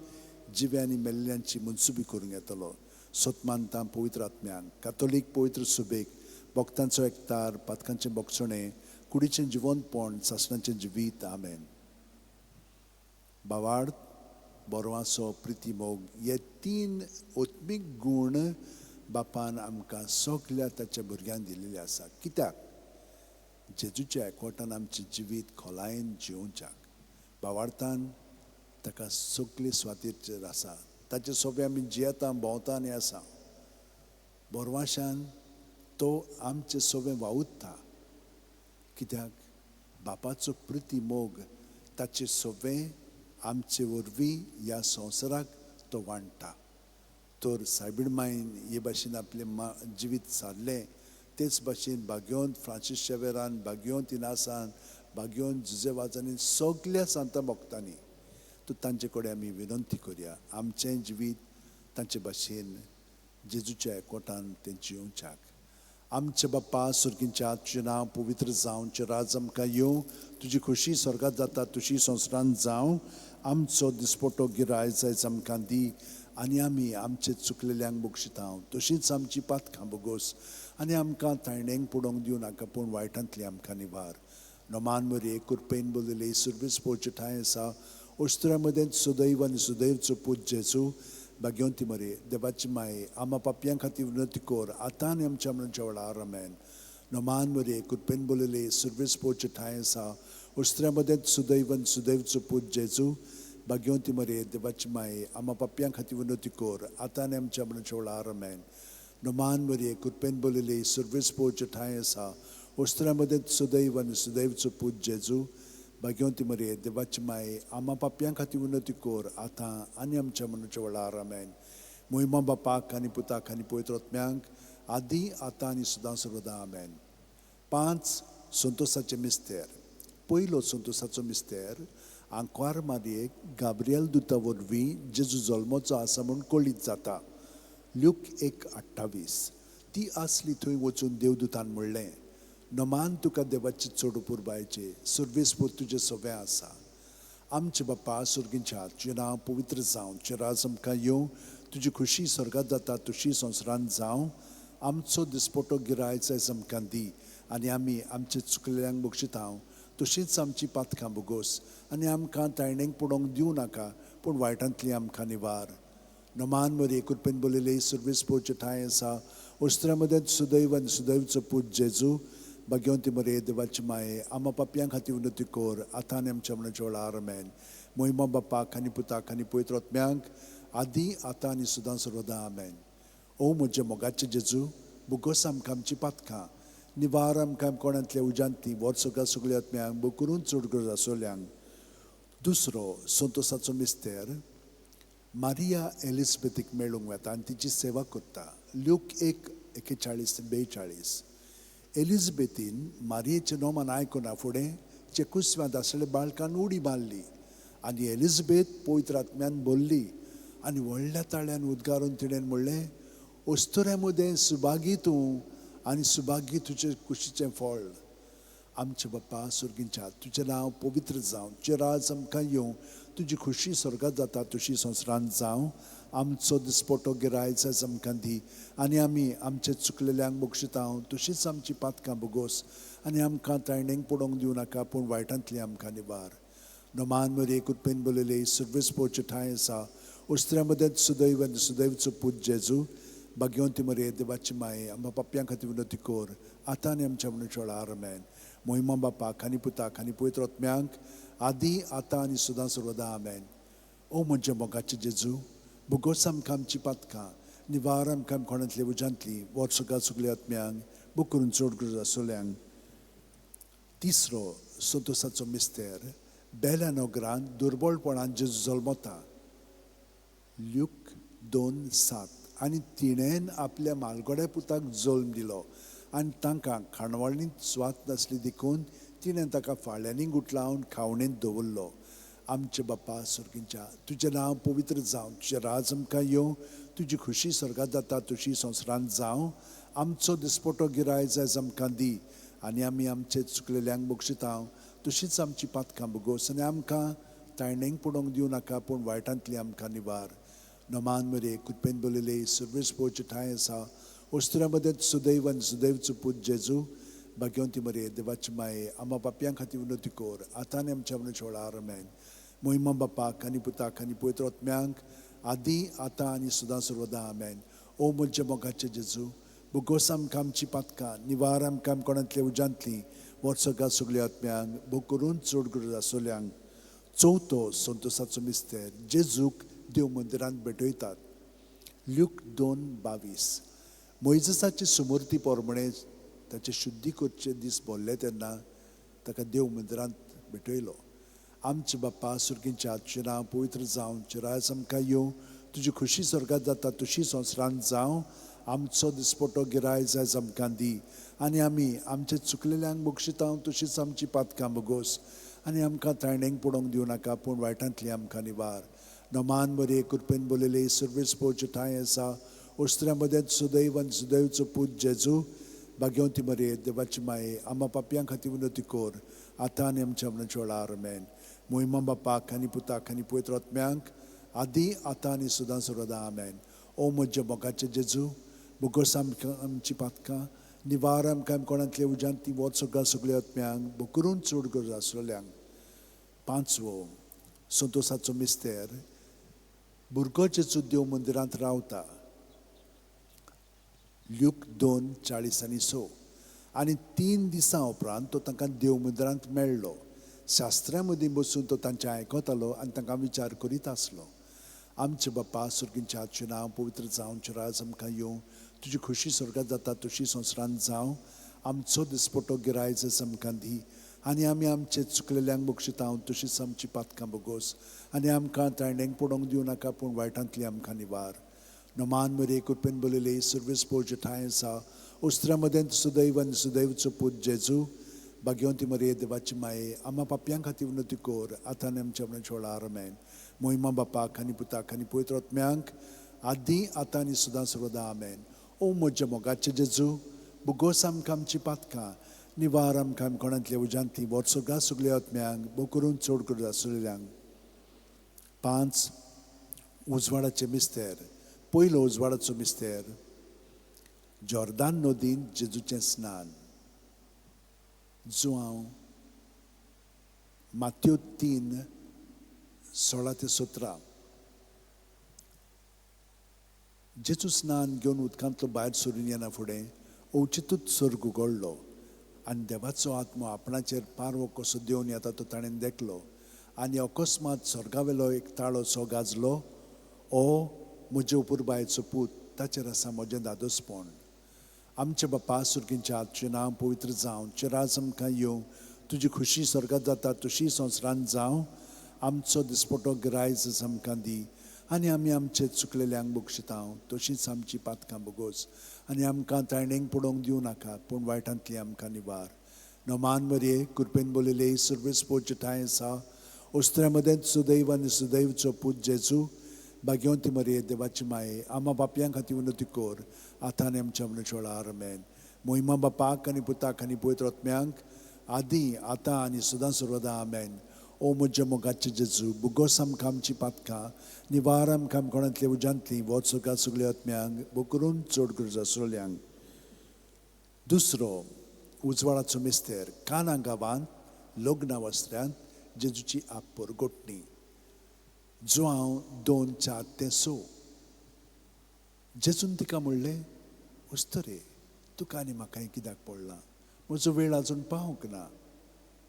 जिव्या आनी मेल्ल्यांची मनसुबी करूंक येतलो. सतमानता पवित्र आत्म्याक, कातोलीक पवित्र सुबेक, भक्तांचो एकतार, पातकांचें बोगसणें, कुडीचें जिवंतपण, सासणाचें जिवीत. आमेन. बावार्द, बोरवासो, प्रिती मोग हे 3 ओत्मीक गूण बापान आमकां सगल्या ताच्या भुरग्यांक दिल्लेले आसा. कित्याक? जेजूच्या एकवटान आमचें जिवीत खोलायेन जिवच्याक. बावार्थान ताका सगळे स्वातीचेर आसा, ताचे सगळे आमी जियेता, भोंवता आनी आसा. बोरवाशान तो आमचें सगळें वावुरता. कित्याक? बापाचो प्रिती मोग ताचे सगळें आमचे वरवीं ह्या संवसाराक तो वाडटा. तर सायबीण मायन हे भाशेन आपलें जिवीत सारलें तेच भाशेन बागेवंत फ्रांसीस शेवेरान, बागेवंत इनासान, बागेवंत जुजेवाजांनी सगळ्या सांत भक्तांनी तो तांचे कडेन आमी विनंती करया आमचें जिवीत तांचे भाशेन जेजूच्या एकवटान तें जिवच्याक. आमचे बाप्पा सुर्गींच्या तुजें नांव पवित्र जावं, तुजें राज आमकां येवं, तुजी खोशी स्वर्गांत जाता तशी संवसारांत जावं. आमचो दिसपटो गिरायज आयज आमकां दी आनी आमी आमचे चुकलेल्यांक बक्षितांव तशींच आमची पातकां बोगोस आनी आमकां तायणेंक पडोवंक दिवं नाका पूण वायटांतली आमकां निवार. नोमान मरे कुरपेन बोलले सुर्वेस पोवचे ठांय आसा ओस्त्रा मदें सुदैव आनी सुदैवचो पूत जेजू भाग्यवंती मरे देवाची माये आमा पापयां खातीर विनंती कोर आतां आनी आमच्या मरणाच्या वेळार आमेन. नोमान मरे कुरपेन बोलले सुर्वेस पोवचे ठांय आसा ओस्त्रा मदें सुदैव आनी सुदैवचो पूत जेजू भाग्यवंती मरे देवाची माये आमा पापयां खातीर विनंती कोर आतां आनी आमच्या मरणाच्या वेळार आमेन. नोमान मरे कुरपेन बोलले सुर्वेस पोवचे ठांय आसा ओस्त्रा मदें सुदैव आनी सुदैवचो पूत जेजू भाग्यवंती मरे देवाची माये आमा पापयां खातीर विनंती कोर आतां आनी आमच्या मरणाच्या वेळार आमेन. मोहिमा बापाक आनी पुताक आनी पवित्र आत्म्यांक आदी आतां आनी सदां सर्वदा आमेन. 5 संतोसाचे मिस्तेर. पयलो संतोसाचो मिस्तेर आंकवार मारयेक गाब्रियल दुता वरवीं जेजू जल्मोचो आसा म्हूण कळीत जाता. ल्यूक 1:28. ती आसली थंय वचून देवदुतान म्हणलें नोमान तुका देवाची चड पुरबायचे सुर्वेस पोत तुजें सवें आसा. आमचे बाप्पा सुर्गींच्या तुजें नांव पवित्र जावं, तुजें राज आमकां येवं, तुजी खुशी स्वर्गांत जाता तशी संवसारांत जावं. आमचो दिसपटो गिरायज आयज आमकां दी आनी आमी आमचे चुकलेल्यांक बक्षितांव तशींच आमची पातकां बोगोस आनी आमकां तायणेंक पडोवंक दिवं नाका पूण वायटांतली आमकां निवार. नोमान मरे कुरपेन बोलले सुर्वेस पोवचे ठांय आसा ओस्त्रा मदें सुदैव आनी सुदैवचो पूत जेजू भाग्यवंती मरे देवाची माये आमा पापयां खातीर विनंती कोर आतां आनी आमच्या मरणाच्या वेळार आमेन. मोहिमा बापाक आनी पुताक आनी पवित्र आत्म्यांक आदी आतां आनी सदां सर्वदा आमेन. ओ म्हजे मोगाचे जेजू बोगोस आमकां आमची पातकां निवार आमकां कोणांतल्या उज्यांतली वर्सुका सगळ्या आत्म्यांक बो करून चड गरज आसोल्यांक. दुसरो संतोसाचो मिस्तेर मारिया एलिझबेथीक मेळूंक वेता आनी तिची सेवा करता. ल्यूक 1:41-42. एलिझबेथीन मारियेचें नोमान आयकुना फुडें चेकुस्व्यांत आसलेल्या बाळकान उडी मारली आनी एलिझबेथ पवित्र आत्म्यान बोल्ली आनी व्हडल्या ताळ्यान उद्गारून तिणें म्हणलें ओस्तुऱ्या मदें सुभागी तूं आनी सुभागी तुजें कुशीचें फळ. आमचे बाप्पा सुर्गींच्या तुजें नांव पवित्र जावं, तुजें राज आमकां येवं, तुजी खुशी स्वर्गांत जाता तशी संवसारांत जावं. आमचो दिसपटो गिरायज आयज आमकां दी आनी आमी आमचे चुकलेल्यांक बक्षितांव तशींच आमची पातकां बोगोस आनी आमकां तायणेंक पडोवंक दिवं नाका पूण वायटांतली आमकां निवार. नोमान मरे कुरपेन बोलले सुर्वेस पोवचे ठांय आसा ओस्त्रा मदें सुदैव आनी सुदैवचो पूत जेजू भाग्यवंती मरे देवाची माये आमा पापयां खातीर विनंती कोर आतां आनी आमच्या मरणाच्या वेळार आमेन. मोहिमा बापाक आनी पुताक आनी पवित्र आत्म्यांक आदी आतां आनी सदां सर्वदा आमेन. ओ म्हजे मोगाचे जेजू बोगोस आमकां आमची पातकां निवार आमकां कोणांतली उज्यांतली वर्सुका सगळ्या आत्म्यांक बो करून चड गरज आसोल्यांक. तिसरो संतोसाचो मिस्तेर बेल्या नोगरांत दुर्बळपणान जेजू जल्मता. ल्यूक 2:7. आनी तिणेन आपल्या मालगोड्या पुताक जल्म दिलो आनी तांकां खाणवाळींत स्वात नासली देखून तिणें ताका फाळ्यांनी गुटलावन खावणेंत दवरलो. आमचे बाप्पा सुर्गींच्या तुजें नांव पवित्र जावं, तुजें राज आमकां येवं, तुजी खुशी स्वर्गांत जाता तशी संवसारांत जावं. आमचो दिसपटो गिरायज आयज आमकां दी आनी आमी आमचे चुकलेल्यांक बक्षितांव तशींच आमची पातकां बोगोस आनी आमकां तायणेंक पडोवंक दिवं नाका पूण वायटांतली आमकां निवार. नोमान मरे कुरपेन बोलले सुर्वेस पोवचे ठांय आसा ओस्त्रा मदें सुदैव आनी सुदैवचो पूत जेजू भाग्यवंती मरे देवाची माये आमा पापयां खातीर विनंती कोर आतां आनी आमच्या मरणाच्या वेळार आमेन. मोहिमा बापाक आनी पुताक आनी पवित्र आत्म्यांक आदी आतां आनी सदां सर्वदा आमेन. ओ म्हजे मोगाचे जेजू बोगोस आमकां आमची पातकां निवार आमकां कोणांतल्या उज्यांतली वर्सुका सगळ्या आत्म्यांक बो करून चड गरज आसोल्यांक. चवथो संतोसाचो मिस्तेर जेजूक देव मंदिरांत भेटयतात. ल्यूक 2:22. मोइजेसाची सुमूर्ती पोरमणे ताचे शुद्धी करचे दीस भोल्ले तेन्ना ताका देव मंदिरांत भेटयलो आमचे बाप्पा सुर्गींच्या आजचे नांव पवित्र जावं चिरायस आमकां येवं तुजी खुशी स्वर्गात जाता तशी संवसारांत जावं आमचो दिसपटो गिरायज आयज आमकां दी आनी आमी आमचे चुकलेल्यांक बक्षितां तशीच आमची पातकां बगोस आनी आमकां ताळणेक पडोवंक दिवं नाका पूण वायटांतली आमकां निवार नमान बरे कृपेन बोलले सर्वीस पोवचे ठांय आसा ओस्त्र्या मदें सुदैव आनी सुदैवचो पूत जेजू भाग्यवंती मरे देवाची माये आम्हा पापयां खातीर विनोती कोर आतां आनी आमच्या मनाच्या वेळार आमेन मोहिमा बापाक आनी पुताक आनी पवित्र आत्म्यांक आदी आतां आनी सदां सर्वदा आमेन ओ म्हज्या मोगाचे जेजू बुगोस आमकां आमची पातकां निवार आमकां कोणांतले उज्यांत ती वोत सगळ्या आत्म्यांक बुकरून चड गरज आसलेल्यांक पांचवो संतोसाचो मिस्तेर भुरगो जेजू देव मंदिरांत रावता ल्यूक 2:40-6 आनी 3 दिसां उपरांत तो तांकां देव मंदिरांत मेळ्ळो शास्त्र्यां मदीं बसून तो तांचें आयकतालो आनी तांकां विचार करीत आसलो आमचे बाप्पा सुर्गींचे आजचें नांव पवित्र जावं चिरायस आमकां येवं तुजी खुशी स्वर्गात जाता तशी संवसारांत जावं आमचो दिसपटो गिरायज आमकां दी आनी आमी आमचे चुकलेल्यांक बक्षितां तशीच आमची पातकां बगोस आनी आमकां ताळणेक पडोवंक दिवं नाका पूण वायटांतली आमकां निवार नमान मरे कृपेन बोलले सर्वीस पोवचे ठांय आसा ओस्त्र्या मदें सुदैव आनी सुदैवचो पूत जेजू भाग्यवंती मरे देवाची माये आम्हा पापयां खातीर विनोती कोर आतां आनी आमच्या मनाच्या वेळार आमेन मोहिमा बापाक आनी पुताक आनी पवित्र आत्म्यांक आदी आतां आनी सदां सर्वदा आमेन ओ म्हज्या मोगाचे जेजू बुगोस आमकां आमची पातकां निवार आमकां कोणांतल्या उज्यांतली वर्सोगा सगळ्या आत्म्यांक बो करून चड गरज आसलेल्यांक 5 उजवाडाचे मिस्तेर पयलो उजवाडाचो मिस्तेर जॉर्दान नदीन जेजूचें स्नान जो हांव मात्यो 3:16-17 जेजू स्नान घेवन उदकांतलो भायर सरून येना फुडें अवचितूच सर्ग उगडलो आनी देवाचो आत्मो आपणाचेर पारवो कसो देवन येता तो ताणें देखलो आनी अकस्मात स्वर्गावेलो एक ताळो सो गाजलो ओ म्हजे उपुरबायेचो पूत ताचेर आसा म्हजें दादोसपण आमचे बाप्पा सुर्गींच्या आजचें नांव पवित्र जावं चिरायस आमकां येवं तुजी खुशी स्वर्गात जाता तशी संवसारांत जावं आमचो दिसपटो गिरायज आमकां दी आनी आमी आमचे चुकलेल्यांक बक्षितां तशीच आमची पातकां बगोस आनी आमकां ताळणेक पडोवंक दिवं नाका पूण वायटांतली आमकां निवार नमान मरे कृपेन बोलले सर्वीस पोवचे ठांय आसा ओस्त्र्या मदें सुदैव आनी सुदैवचो पूत जेजू भाग्यवंती मरे देवाची माये आम्हा पापयां खातीर विनोती कोर आतां आनी आमच्या मनाच्या वेळार आमेन मोहिमा बापाक आनी पुताक आनी पवित्र आत्म्यांक आदी आतां आनी सदां सर्वदा आमेन ओ म्हज्या मोगाचे जेजू बुगोस आमकां आमची पातकां निवार आमकां कोणांतले उज्यांतली वोत सगळ्या आत्म्यांक बो करून चड गरज आसलेल्यांक दुसरो उजवाडाचो मिस्तेर काना गांवांत लग्ना वस्त्र्यांत जेजूची आपपर गोठणी जो हांव 2:4-6 जेजून तिका म्हणलें उस्तरे तुका आनी म्हाकाय कित्याक पडलां म्हजो वेळ आजून पावूंक ना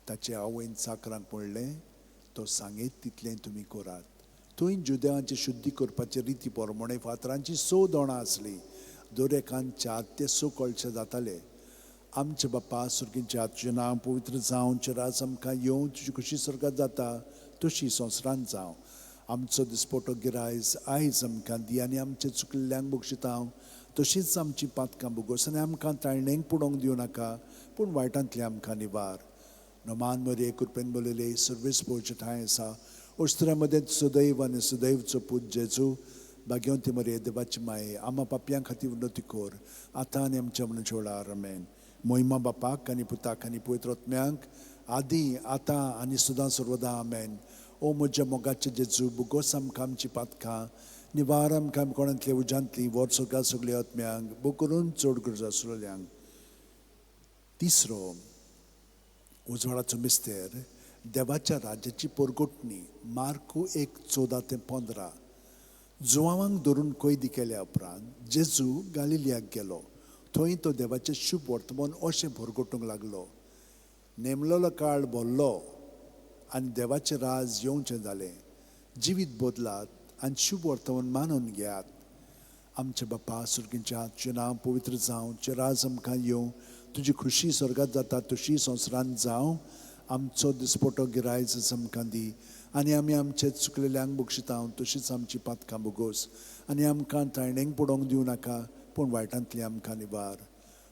ताचे आवयन चाकरांक म्हणलें तो सांगीत तितलें तुमी करात थंय जुदेवांची शुद्धी करपाची रिती पोरमोणे फातरांची 6 दोणां आसलीं दर एकान 4 ते 6 कळशे जाताले आमचे बाप्पा सुर्गींचे आजचें नांव पवित्र जावं चिरायस आमकां येवं तुजी खुशी स्वर्गात जाता तशी संवसारांत जावं आमचो दिसपटो गिरायज आयज आमकां दी आनी आमचे चुकलेल्यांक बक्षितां तशीच आमची पातकां बगोस आनी आमकां ताळणेक पडोवंक दिवं नाका पूण वायटांतली आमकां निवार नमान मरे कृपेन बोलले सर्वीस पोवचे ठांय आसा ओस्त्र्या मदें सुदैव आनी सुदैवचो पूत जेजू भाग्यवंती मरे देवाची माये आम्हा पापयां खातीर विनोती कोर आतां आनी आमच्या मनाच्या वेळार आमेन मोहिमा बापाक आनी पुताक आनी पवित्र आत्म्यांक आदी आतां आनी सदां सर्वदा आमेन ओ म्हज्या मोगाचे जेजू बुगोस आमकां आमची पातकां निवार आमकां कोणांतले उज्यांतली वर्सोगा सगळ्या आत्म्यांक बो करून चड गरज आसलेल्यांक तिसरो उजवाडाचो मिस्तेर देवाच्या राज्याची परगोटणी मार्कू 1:14-15 जुवांक धरून कैदी केल्या उपरांत जेजू गालिलियाक गेलो थंय तो देवाचें शुभ वर्तमान अशें भरगोटूंक लागलो नेमलेलो काळ भरलो आनी देवाचें राज येवचें जालें जिवीत बदलात आनी शुभ वर्तमान मानून घेयात आमचे बाप्पा सुर्गींच्या आजचें नांव पवित्र जावं चिरायस आमकां येवं तुजी खुशी स्वर्गात जाता तशी संवसारांत जावं आमचो दिसपटो गिरायज आमकां दी आनी आमी आमचे चुकलेल्यांक बक्षितांव तशीच आमची पातकां बोगोस आनी आमकां ताळणेक पडोवंक दिवं नाका पूण वायटांतली आमकां निवार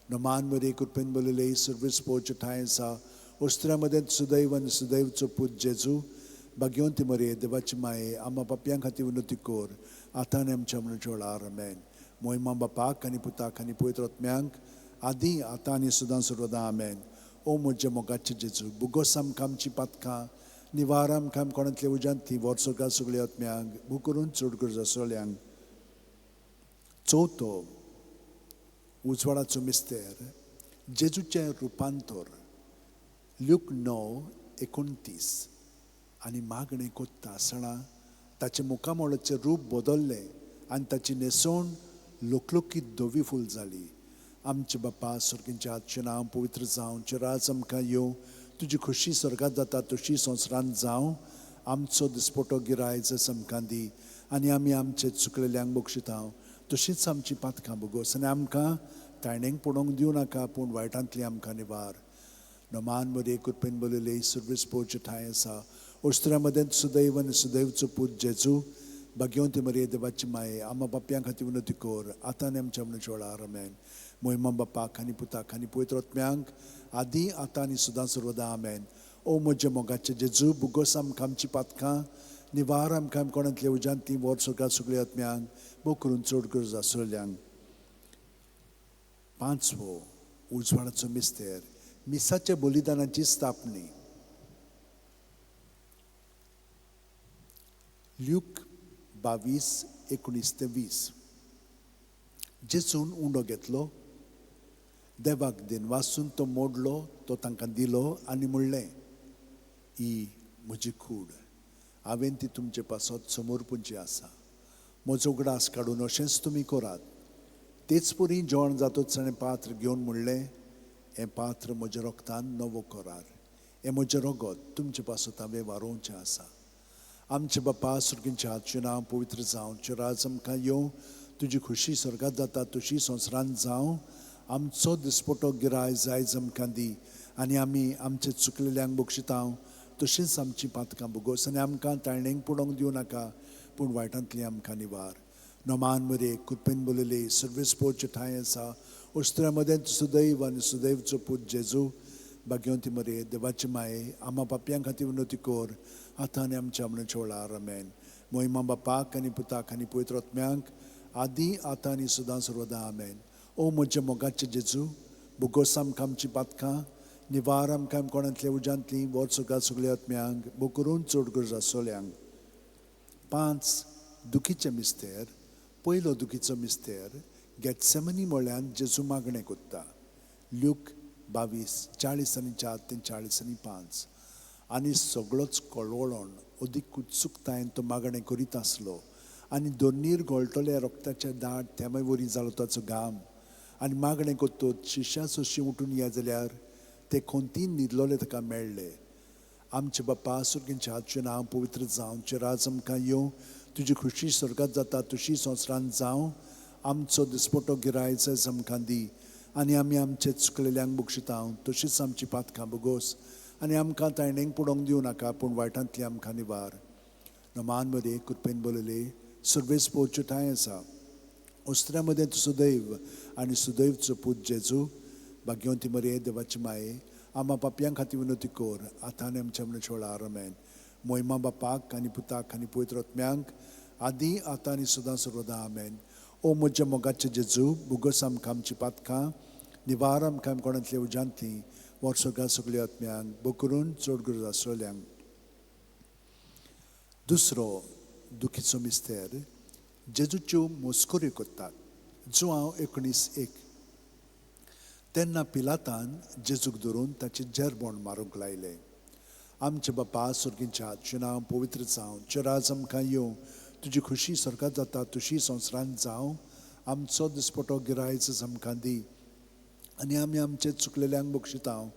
नमान मरे कृपेन बोलले सर्वीस पोवचे ठांय आसा उस्त्र्या मदें सुदैव आनी सुदैवचो पूत जेजू भाग्यवंती मरे देवाची माये आम्हा पापयां खातीर विनोती कोर आतां आनी आमच्या मनच्या वेळार आमेन मोहिमा बापाक आनी पुताक आनी पवित्र आत्म्यांक आदी आतां आनी सदां सर्वदां आमेन ओ म्हजे मोगाचे जेजू बुगोस आमकां आमची पातकां निवार आमकां कोणांतले उज्यांतली वर्सोका सगळ्या आत्म्यांक बू करून चड गरज आसलेल्यांक चवथो उजवाडाचो मिस्तेर जेजूचें रुपांतर ल्यूक 9:29 आनी मागणें कोत्ता आसतना ताचे मुखामोळाचें रूप बदल्लें आनी ताची न्हेसोण लोकलोकीत धवी फूल जाली आमचे बापा सुर्गींच्या आजचें नांव पवित्र जावं चिराज आमकां येवं तुजी खुशी स्वर्गांत जाता तशी संवसारांत जावं आमचो दिसपटो गिरायज आमकां दी आनी आमी आमचे चुकलेल्यांक बक्षितांव तशीच आमची पातकां बोगोस आनी आमकां ताळणेक पडोवंक दिवं नाका पूण वायटांतली आमकां निवार नमान मरे कृपेन बोलले सर्वीस पोवचे ठांय आसा उस्त्र्या मदें सुदैव आनी सुदैवचो पूत जेजू भाग्यवंती मरे देवाची माये आम्हा पापयां खातीर विनोती कोर आतां आनी आमच्या मनच्या वेळार आमेन मोहिमा बापाक आनी पुताक आनी पवित्र आत्म्यांक आदी आतां आनी सदां सर्वदां आमेन ओ म्हजे मोगाचे जेजू बुगोस आमकां आमची पातकां निवार आमकां कोणांतल्या उज्यांतली वर सगळ्या सगळ्या आत्म्यांक बो करून चड गरज आसलेल्यांक पांचवो उजवाडाचो मिस्तेर मिसाच्या बलिदानाची स्थापणी ल्यूक 22:19-20 जेजून उंडो घेतलो देवाक दिन वाचून तो मोडलो तो तांकां दिलो आनी म्हणलें ही म्हजी कूड हांवें ती तुमचे पासत समोर पुंजी आसा म्हजो उगडास काडून अशेंच तुमी करात तेच परी जेवण जातूच ताणें पात्र घेवन म्हणलें हें पात्र म्हज्या रोगतान नवो करार हें म्हजें रगत तुमचे पासत हांवें वारोवचें आसा आमचे बापा सुर्गींच्या आजचें नांव पवित्र जावं चिराज आमकां येवं तुजी खुशी स्वर्गांत जाता तशी संवसारांत जावं आमचो दिसपटो गिरायज आयज आमकां दी आनी आमी आमचे चुकलेल्यांक बक्षितांव तशीच आमची पातकां बोगोस आनी आमकां ताळणेक पडोवंक दिवं नाका पूण वायटांतली आमकां निवार नमान मरे कृपेन बोलले सर्वीस पोवचे ठांय आसा उस्त्र्या मदें सुदैव आनी सुदैवचो पूत जेजू भाग्यवंती मरे देवाची माये आम्हा पापयां खातीर विनोती कोर आतां आनी आमच्या मनच्या वेळार आमेन मोहिमा बापाक आनी पुताक आनी पवित्र आत्म्यांक आदी आतां आनी सदां सर्वदां आमेन ओ म्हजे मोगाचे जेजू बुगोस आमकां आमची पातकां निवार आमकां कोणांतल्या उज्यांतली वर सगळ्या आत्म्यांक बो करून चड गरज आसलेल्यांक 5 दुखीचे मिस्तेर पयलो दुखीचो मिस्तेर गेत्सेमनी मळ्यान जेजू मागणें कोत्ता ल्यूक 22:40-4-40-5 आनी सगळोच कळवळोन अदीक उत्सुकतायेन तो मागणें करीत आसलो आनी दोनीर गळटले रोगताचे दाट तेमय वरी जालो ताचो घाम आनी मागणें कोत्तोत शिश्यां सोशी उठून या जाल्यार ते खोंतीन न्हिदलोले ताका मेळ्ळे आमचे बापा सुर्गींच्या आजचें नांव पवित्र जावं चिराज आमकां येवं तुजी खुशी स्वर्गांत जाता तशी संवसारांत जावं आमचो दिसपटो गिरायज आमकां दी आनी आमी आमचे चुकलेल्यांक बक्षितांव तशीच आमची पातकां बोगोस आनी आमकां ताळणेक पडोवंक दिवं नाका पूण वायटांतली आमकां निवार नमान मरे कृपेन बोलले सर्वेस पोवचे ठांय आसा उस्त्र्या मदें सुदैव आनी सुदैवचो पूत जेजू भाग्यवंती मरे देवाची माये आम्हा पापयां खातीर विनोती कोर आतां आनी आमच्या मनच्या वेळार आमेन मोहिमा बापाक आनी पुताक आनी पवित्र आत्म्यांक आदी आतां आनी सदां सर्वदां आमेन ओ म्हज्या मोगाचे जेजू बुगोस आमकां आमची पातकां निवार आमकां कोणांतल्या उज्यांतली वर सगळ्या आत्म्यांक बो करून चड गरज आसलेल्यांक दुसरो दुखीचो मिस्तेर जेजूच्यो मस्कोऱ्यो कोत्तात जो हांव 19:1 तेन्ना पिलातान जेजूक धरून ताचे जेरबोण मारूंक लायलें आमचे बापा सुर्गींच्या आजचें नांव पवित्र जावं चिराज आमकां येवं तुजी खुशी स्वर्गांत जाता तशी संवसारांत जावं आमचो दिसपटो गिरायज आमकां दी आनी आमी आमचे चुकलेल्यांक बक्षितांव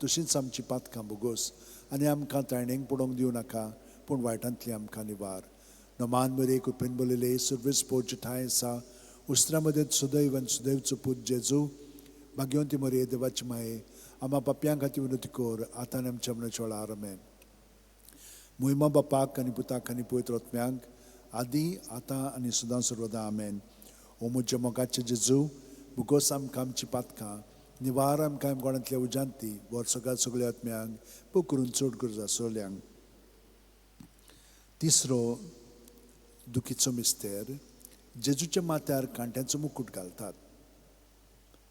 तशीच आमची पातकां बोगोस आनी आमकां ताळणेक पडोवंक दिवं नाका पूण वायटांतली आमकां निवार नमान मरे कृपेन बोलले सर्वेस पोवचे ठांय आसा उस्त्र्या मदें सुदैव आनी सुदैवचो पूत जेजू भाग्यवंती मरे देवाची माये आम्हा पापयां खातीर विनोती कोर आतां आनी आमच्या मनाच्या वेळार आमेन. मोहिमा बापाक आनी पुताक आनी पवित्र आत्म्यांक आदी आतां आनी सदां सर्वदा आमेन. ओ म्हज्या मोगाचें जेजू, भुगोस आमकां आमची पातकां, निवार आमकां कोणांतल्या उजांती, वर्सोगात सगळ्या आत्म्यांक पू करून चड गरज आसोल्यांक. तिसरो दुखीचो मिस्तेर, जेजूच्या माथ्यार कांट्याचो मुकूट घालतात.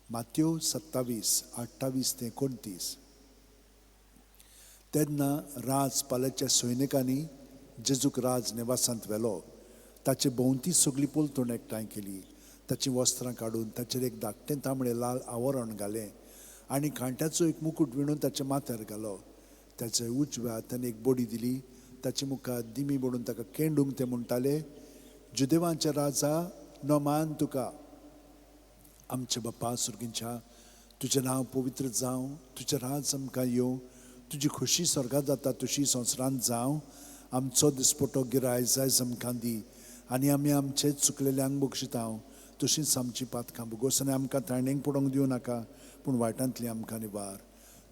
मात्यो 27:28-29. तेन्ना राज पालाच्या सैनिकांनी जेजूक राज निवासांत व्हेलो. ताचे भोंवती सगळी पलतून एकठांय केली. ताची वस्त्रां काडून ताचेर एक धाकटें तांबडें लाल आवरण घालें आनी कांट्याचो एक मुकूट विणून ताच्या माथ्यार घालो. ताच्या उजव्या हातान एक बडी दिली. ताचे मुखार दिमी म्हणून ताका केंडूंक ते म्हणटाले, जुदेवांच्या राजा नोमान तुका. आमचे बापा सुर्गींच्या, तुजें नांव पवित्र जावं, तुजें राज आमकां येवं, तुजी खुशी स्वर्गांत जाता तशी संवसारांत जावं. आमचो दिसपटो गिराय जायज आमकां दी आनी आमी आमचे चुकलेल्यांक बक्षितांव तशींच आमची पातकां भुगोस आनी आमकां ताणेंक पडोवंक दिवं नाका पूण वायटांतली आमकां निवार.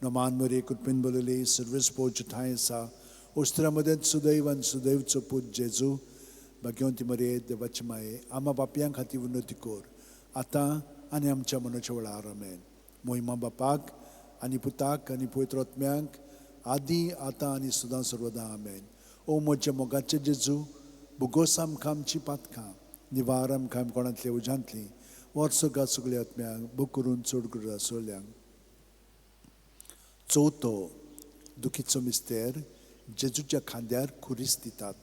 नोमान मरे कुटपीन बोलले सर्वेस पोवचे ठांय आसा. ओस्त्रा मदें सुदैव आनी सुदैवचो पूत जेजू, भाग्यवंती मरे देवाची माये, आम्हा पापयां खातीर विनोती कोर आतां आनी आमच्या मनाच्या वेळार आमेन. मोहिमा बापाक आनी पुताक आनी पवित्र आत्म्यांक आदी आतां आनी सदां सर्वदा आमेन. ओ म्हज्या मोगाचें जेजू, भुगोस आमकां आमची पातकां, निवार आमकां कोणांतल्या उजांतली, वर्सोगात सगळ्या आत्म्यांक बूक करून चड गरज आसोल्यांक. चवथो दुखीचो मिस्तेर, जेजूच्या खांद्यार खुरीस दितात.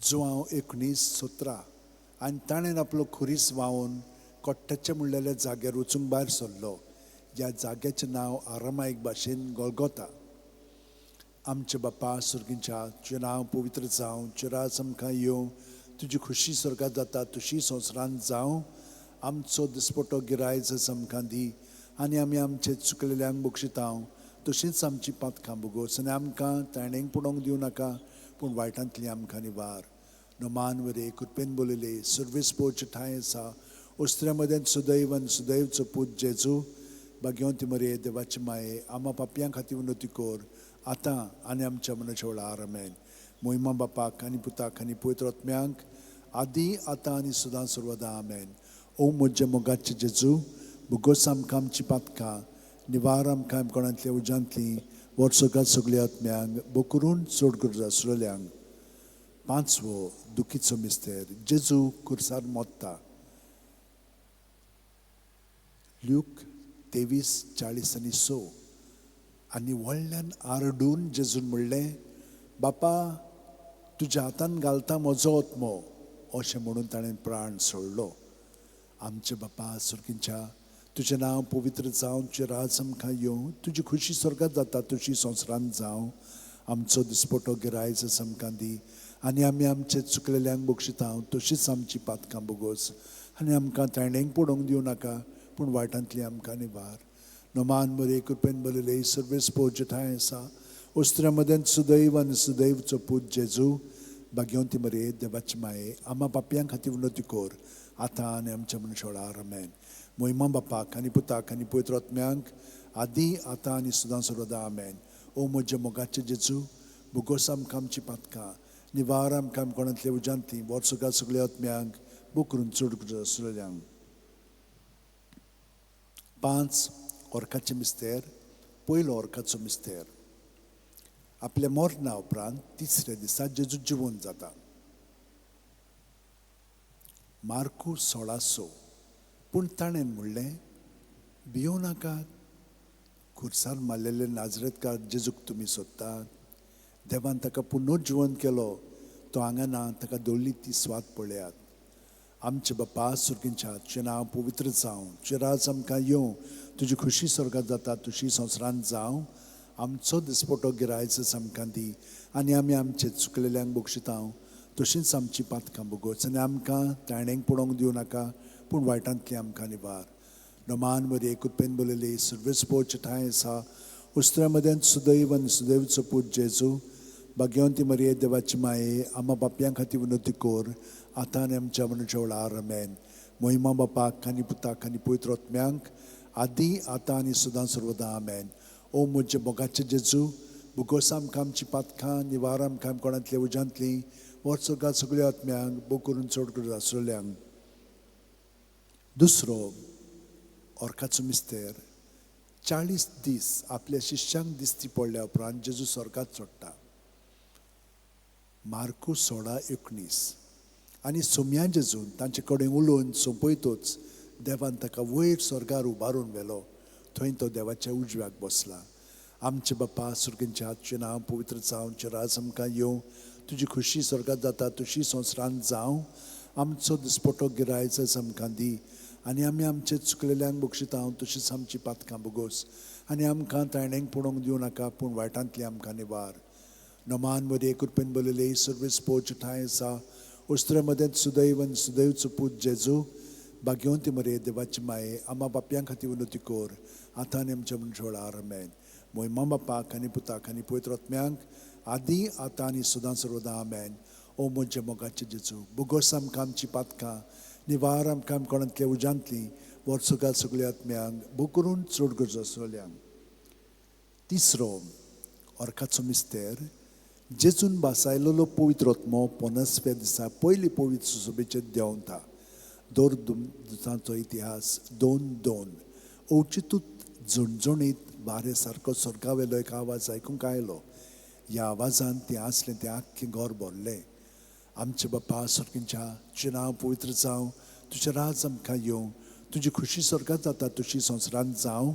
जुआंव 19:17. आनी ताणें आपलो खुरीस व्हांवून कोट्ट्याचे म्हणलेल्या जाग्यार वचूंक भायर सरलो. ह्या जाग्याचें नांव आरामायक भाशेन गोल्गोथा. आमचे बापा सुर्गींच्या, तुजें नांव पवित्र जावं, तुजें राज आमकां येवं, तुजी खुशी स्वर्गांत जाता तशी संवसारांत जावं. आमचो दिसपटो गिराय जस आमकां दी आनी आमी आमचे चुकलेल्यांक बक्षितांव तशींच आमची पातकां भुगोस आनी आमकां ताणेंक पडोवंक दिवं नाका पूण वायटांतली आमकां निवार. नोमान वरे कृपेन बोलले सर्वेस पोवचे ठांय आसा. ओस्त्र्या मदें सुदैव आनी सुदैवचो पूत जेजू, भाग्यवंती मरे देवाची माये, आम्हा पापयां खातीर विनोती कोर आतां आनी आमच्या मनाच्या वेळार आमेन. मोहिमा बापाक आनी पुताक आनी पवित्र आत्म्यांक आदी आतां आनी सदां सर्वदा आमेन. ओ म्हज्या मोगाचें जेजू, भुगोस आमकां आमची पातकां, निवार आमकां कोणांतल्या उजांतली, वर्सोगात सगळ्या आत्म्यांक बो करून चड गरज आसलेल्यांक. पांचवो दुखीचो मिस्तेर, जेजू खुर्सार मोडटा. ल्यूक 23:40-6. आनी व्हडल्यान आरडून जेजून म्हणलें, बापा तुज्या हातान घालता म्हजो आत्मो, अशें म्हणून ताणें प्राण सोडलो. आमचे बापा सुर्गींच्या, तुजें नांव पवित्र जावं, तुजें राज आमकां येवं, तुजी खुशी स्वर्गांत जाता तशी संवसारांत जावं. आमचो दिसपटो गिराय जस आमकां दी आनी आमी आमचे चुकलेल्यांक बक्षितांव तशींच आमची पातकां भुगोस आनी आमकां ताणेंक पडोवंक दिवं नाका पूण वायटांतली आमकां निवार. नोमान मरे कृपेन बोलले सर्वेस पोवचे ठांय आसा. ओस्त्र्या मदें सुदैव आनी सुदैवचो पूत जेजू, भाग्यवंती मरे देवाची माये, आम्हा पापयां खातीर विनोती कोर आतां आनी आमच्या मनशा वेळार आमेन. मोहिमा बापाक आनी पुताक आनी पवित्र आत्म्यांक आदी आतां आनी सदां सर्वदा आमेन. ओ म्हज्या मोगाचें जेजू, भुगोस आमकां आमची पातकां, निवार आमकां कोणांतल्या उजांतली, वर्सोगात सगळ्या आत्म्यांक बूक करून चड गरज आसलेल्यांक. 5 ओर्काचें मिस्तेर, पयलो ओर्काचो मिस्तेर. आपल्या मरणा उपरांत तिसऱ्या दिसा जेजू जिवंत जाता. मार्कू 16:6. पूण ताणें म्हणलें, भियो नाकात, खुर्सार मारलेले नाजरेतकार जेजूक तुमी सोदतात. देवान ताका पुनर्जिवंत केलो, तो हांगा ना, ताका दवरली ती स्वात पळयात. आमचे बापा सुर्गींच्या, तुजें नांव पवित्र जावं, तुजें राज आमकां येवं, तुजी खुशी स्वर्गांत जाता तशी संवसारांत जावं. आमचो दिसपटो गिराय जस आमकां दी आनी आमी आमचे चुकलेल्यांक बक्षितांव तशींच आमची पातकां भुगोस आनी आमकां ताणेंक पडोवंक दिवं नाका पूण वायटांतली आमकां निवार. नोमान मरे कृपेन बोलले सर्वेस पोवचे ठांय आसा. ओस्त्र्या मदें सुदैव आनी सुदैवचो पूत जेजू, भाग्यवंती मरे देवाची माये, आम्हा पापयां खातीर विनोती कोर आतां आनी आमच्या मनशा वेळार आमेन. मोहिमा बापाक आनी पुताक आनी पवित्र आत्म्यांक आदी आतां आनी सदां सर्वदा आमेन. ओ म्हजे मोगाचे जेजू, बुगोस आमकां आमची पातकां, निवार आमकां कोणांतले उजांतली, वर्सोगात सगळ्या आत्म्यांक बो करून चड करून आसलेल्यांक. दुसरो ऑर्काचो मिस्तेर 40 दीस आपल्या शिश्यांक दिसती पडल्या उपरांत जेजू स्वर्गात चडटा. मार्कू 16:19. आनी सोम्या जेजून तांचे कडेन उलोवन सोंपयतूच देवान ताका वयर स्वर्गार उबारून व्हेलो. थंय तो देवाच्या उजव्याक बसला. आमचे बापा सुर्गींच्या हातचें नांव पवित्र जावं, तुजें राज आमकां येवं, तुजी खुशी स्वर्गात जाता तशी संवसारांत जावं. आमचो दिसपटो गिरायज आमकां दी, आनी आमी आमचे चुकलेल्यांक बक्षिता तशीच आमची पातकां बुगोस, आनी आमकां तायणेक पडोवंक दिवं नाका, पूण वायटांतली आमकां निवार. नमान मध्ये कृपेन बोलले सर्वीस पोच ठाय आसा, उस्त्रे मध्ये सुदैवन सुदैवचो पूत जेजू, भाग्यवंती मरे देवाची माये, आम्हा बापयां खातीर विनोती कोर, आतां आनी आमच्या मनशा वेळार आमेन. मोहिमा बापाक आनी पुताक आनी पवित्र आत्म्यांक आदी आतां आनी सदां सर्वदा आमेन. ओ म्हजे मोगाचे जेजू, बुगोस आमकां आमची पातकां, निवार आमकां कोणांतल्या उजांतली, वर्सोगात सगळ्या आत्म्यांक बो करून चड गरजो आसलेल्यांक. तिसरो ऑर्काचो मिस्तेर जेजून बासायलेलो पवित्र आत्मो 50व्या दिसा पयली पवित्र सुसोबेचेर देंवता. दोर दिसांचो इतिहास 2:2. ओचितूत झणझणीत वारे सारको स्वर्गावेलो एक आवाज आयकूंक आयलो. ह्या आवाजान तें आसलें तें आख्खें घर भरलें. आमचे बापा स्वर्गींच्या, तुजें नांव पवित्र जावं, तुजें राज आमकां येवं, तुजी खुशी स्वर्गात जाता तशी संवसारांत जावं.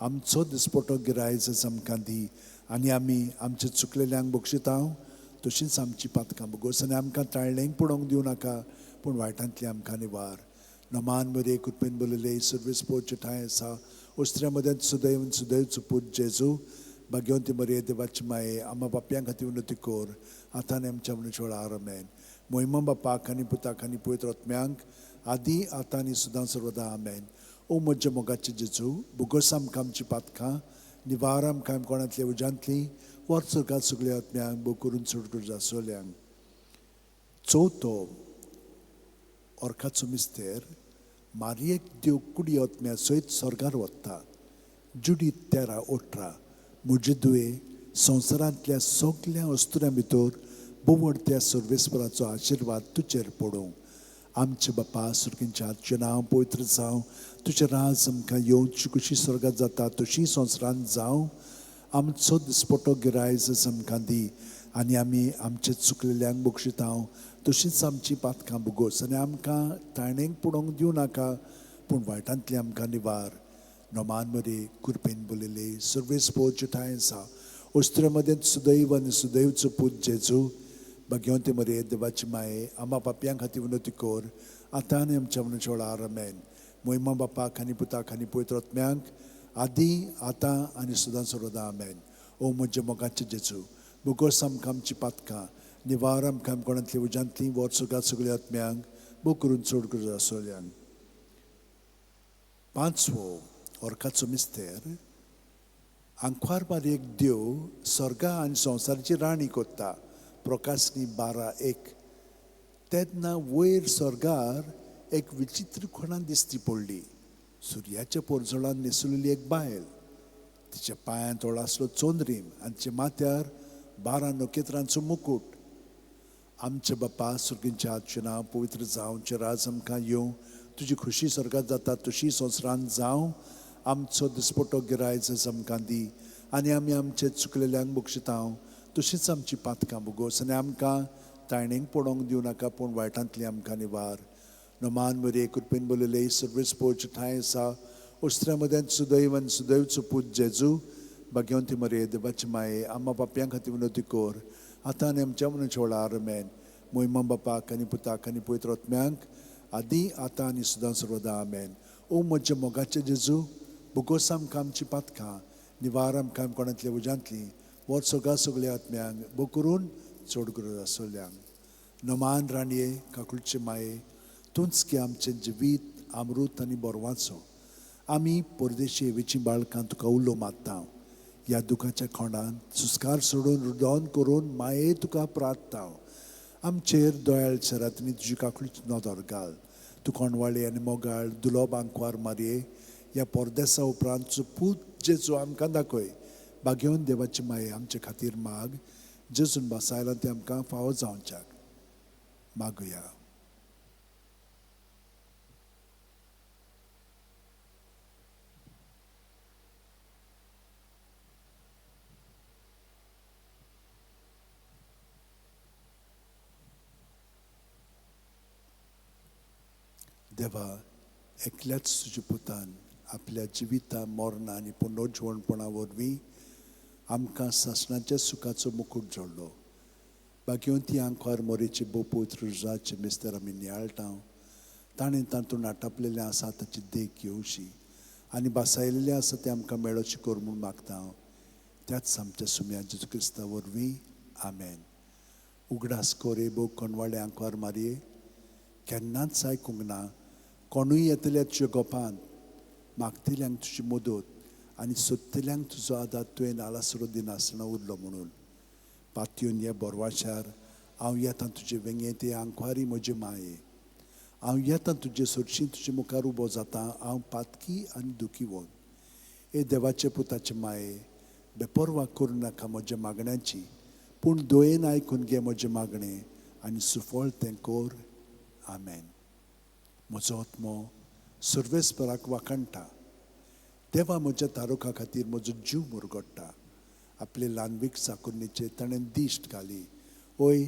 आमचो दिसपटो गिरायज आमकां दी, आनी आमी आमचे चुकलेल्यांक बक्षिता तशींच आमची पातकां बुगोस, आनी आमकां ताळणेक पडोवंक दिवं नाका, पूण वायटांतली आमकां निवार. नमान मध्ये कृपेन बोलले सर्वीस पोच ठाय आसा, उस्त्र्या मध्ये सुदैवन सुदैवचो पूत जेजू, भाग्यवंती मरे देवाची माये, आम्हा बापयां खातीर विनोती कोर, आतां आनी आमच्या मनशा वेळार आमेन. मोहिमा बापाक आनी पुताक आनी पवित्र आत्म्यांक आदी आतां आनी सदां सर्वदा आमेन. ओ म्हजे मोगाचे जेजू, बुगोस आमकां आमची पातकां, निवार आमकां कोणांतल्या उजांतली, वर्सोगात सगळ्या आत्म्यांक बो करून चड गरजो आसलेल्यांक. चवथो ऑर्काचो मिस्तेर मारयेक देव कुडी आत्म्या सयत स्वर्गार वता. जुडीत 13:18. म्हजे दुये संवसारांतल्या सगळ्या अस्तुऱ्यां भितर बोवड त्या सर्वेस्पराचो आशिर्वाद तुजेर पडूं. आमचे बापा सुर्गींच्या, तुजें नांव पवित्र जावं, तुजें राज आमकां येवं, तुजी खुशी स्वर्गात जाता तशी संवसारांत जावं. आमचो दिसपटो गिरायज आमकां दी, आनी आमी आमचे चुकलेल्यांक बक्षिता तशींच आमची पातकां बुगोस, आनी आमकां तायणेक पडोवंक दिवं नाका, पूण वायटांतली आमकां निवार. नोमान मध्ये कृपेन बोलले सर्वेस पोच ठाय आसा, उस्त्रे मध्ये सुदैव आनी सुदैवचो पूत जेजू, भाग्यवंती मरे देवाची माये, आम्हा बापयां खातीर विनोती कोर, आतां आनी आमच्या मनशा वेळार आमेन. मोहिमा बापाक आनी पुताक आनी पवित्र आत्म्यांक आदी आतां आनी सदां सर्वदा आमेन. ओ म्हजे मोगाचे जेजू, बुगोस आमकां आमची पातकां, निवार आमकां कोणांतली उजांतली, वर्सोगात सगळ्या आत्म्यांक बो करून चड गरजो आसलेल्यांक. पांचवो ऑर्काचो मिस्तेर आंखवार बारीक देव स्वर्गा आनी संवसाराची राणी कोत्ता. प्रकाशनी 12:1. तेन्ना वयर स्वर्गार एक विचित्र खोणा दिसती पडली. सुर्याच्या पोरजोळान न्हेसलेली एक बायल, तिच्या पांयांत आसलो चोंदरीम, आनी तिच्या माथ्यार 12 नखेत्रांचो मुकुट. आमचे बापा सुर्गींच्या, तुजें नांव पवित्र जावं, तुजें राज आमकां येवं, तुजी खुशी स्वर्गात जाता तशी संवसारांत जावं. आमचो दिसपटो गिरायज आमकां दी, आनी आमी आमचे चुकलेल्यांक बक्षिता तशींच आमची पातकां बुगोस, आनी आमकां तायणेक पडोवंक दिवं नाका, पूण वायटांतली आमकां निवार. नोमान मध्ये कृपेन बोलले सर्वेस पोच ठाय आसा, उस्त्र्या मध्ये सुदैव आनी सुदैवचो पूत जेजू, भाग्यवंती मरे देवाची माये, आम्हा बापयां खातीर विनोती कोर, आतां आनी आमच्या मनशा वेळार आमेन. मोहिमा बापाक आनी पुताक आनी पवित्र आत्म्यांक आदी आतां आनी सदां सर्वदा आमेन. ओ म्हजे मोगाचे जेजू, बुगोस आमकां आमची पातकां, निवार आमकां कोणांतल्या उजांतली, वर्सोगात सगळ्या आत्म्यांक बो करून चड गरज आसलेल्यांक. नोमान राणये, काकुळचे माये, तूंच की आमचें जिवीत, अमृत आनी बोरवांचो. आमी परदेशी हेवेची बाळकां तुका उलो मारता. ह्या दुखाच्या खोंडांत सुस्कार सोडून रुदोन करून माये तुका प्रार्थता. आमचेर दोयाळ शरातनी तुजी काकुळीची नदर घाल. तूं कोणवाळी आनी मोगाळ दुलोब आंकवार मारये, ह्या परदेसा उपरांत तुजो पूत जेजू आमकां दाखय. बागेवन देवाची माये आमचे खातीर माग. जेजून बसायला ते आमकां फावो जावच्याक मागुया. देवा, एकल्याच तुज्या पुतान आपल्या जिविता मरणा आनी पुनर्जीवणपणा वरवीं आमकां सासणाच्या सुखाचो मुकूट जोडलो. बाकी ती आंकवार मोरेची बोपूत रुजाचे मेस्तर आमी नियाळटा. ताणें तातूंत आटापलेलें आसा ताची देख घेवची आनी बासायलेलें आसा तें आमकां मेळोचें कर म्हूण मागता हांव. त्याच आमच्या सुम्या जेजू क्रिस्ता वरवीं. आमेन. उगडास कोरे बो कोणवाडे आंकवार मारये, केन्नाच आयकूंक ना कोणूय येतल्या तुज्या गोपांत. मागतल्यांक तुजी मदत आनी सोदतल्यांक तुजो आदार तुवें आलासरो दिनासतना उरलो म्हणून. पातयेवन हे बोरवाशार हांव येतां तुजे वेंगे ते आंकवारी म्हजे माये. हांव येतां तुजे सोडशीं तुजे मुखार उबो जातां. हांव पातकी आनी दुखीवण. हे देवाचे पुताचे माये, बेपरवा करूं नाका म्हज्या मागण्यांची, पूण दोयेन आयकून घे म्हजें मागणें आनी सुफळ तें कोर. आमेन. म्हजो आत्मो सर्वेस्पराक वाखाणटा. देवा, म्हज्या तारुका खातीर म्हजो जीव मुरगोडटा. आपले ल्हानवीक साकुन्नीचे ताणें दिश्ट घाली. ओय,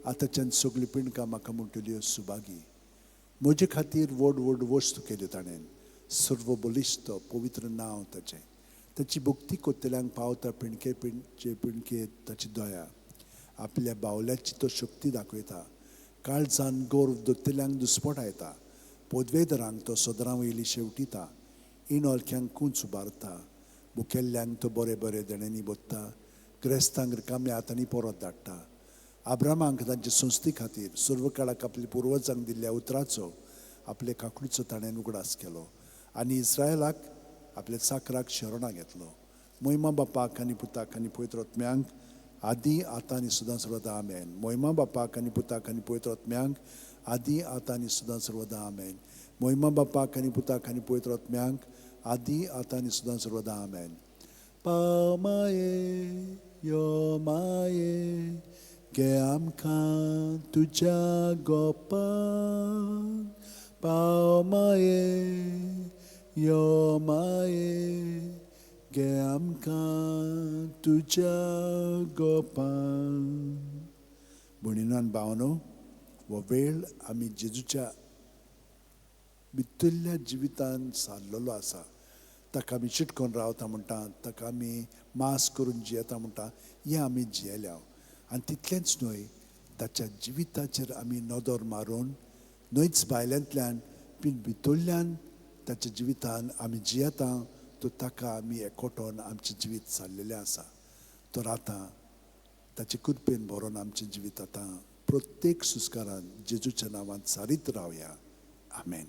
आतांच्यान सगळीं पिणकां म्हाका म्हणटल्यो सुभागी. म्हजे खातीर व्हड व्हड वस्तू केल्यो ताणें. सर्व बलिश्ट पवित्र नांव ताचें. ताची भक्ती कोत्तल्यांक पावता पिणके पिणके ताची दया. आपल्या बावल्याची तो शक्ती दाखयता. काळजान गौरव दोत्तल्यांक दुस्पट येता. पोदवेदरांक तो सदरां वयली शेवटिता. इनोलक्यांक कूंच उबारता. मुखेल्ल्यांक तो बरे बरे देण्यांनी बोत्ता. क्रेस्तांक रिकाम्या हातांनी परत धाडटा. आब्रामांक तांचे संस्थे खातीर सर्व काळाक आपल्या पुर्वजांक दिल्ल्या उतराचो आपले काकुळीचो ताणें उगडास केलो. आनी इस्रायलाक आपल्या चाकराक शरणा घेतलो. मोहिमा बापाक आनी पुताक आनी पवित्र आत्म्यांक आदी आतां आनी सदां सर्वदा. आमेन. मोहिमा बापाक आनी पुताक आनी पवित्र आत्म्यांक आदी आतां आनी सदां सर्वदा. आमेन. मोहिमा बापाक आनी पुताक आनी पवित्र आत्म्यांक आदी आतां आनी सदां सर्वदा. आमेन. पाव माये यो माये, घे आमकां तुज्या गोपान. पाव माये यो माये, घे आमकां तुज्या गोपान. भयणीनो आनी भावनो, हो वेळ आमी जेजूच्या भितरल्या जिवितान सारलेलो आसा. ताका आमी चिटकोन रावता म्हणटा, ताका आमी मास करून जियेता म्हणटा, हें आमी जियेल्या. आनी तितलेंच न्हय, ताच्या जिविताचेर आमी नदर मारून न्हयच भायल्यांतल्यान पूण भितरल्यान ताच्या जिवितान आमी जियेता. तो ताका आमी एकवटोन आमचें जिवीत सारलेलें आसा. तर आतां ताचे कृपेन भरोन आमचें जिवीत आतां प्रत्येक सुस्कारान जेजूच्या नांवान सारीत रावया. आमेन.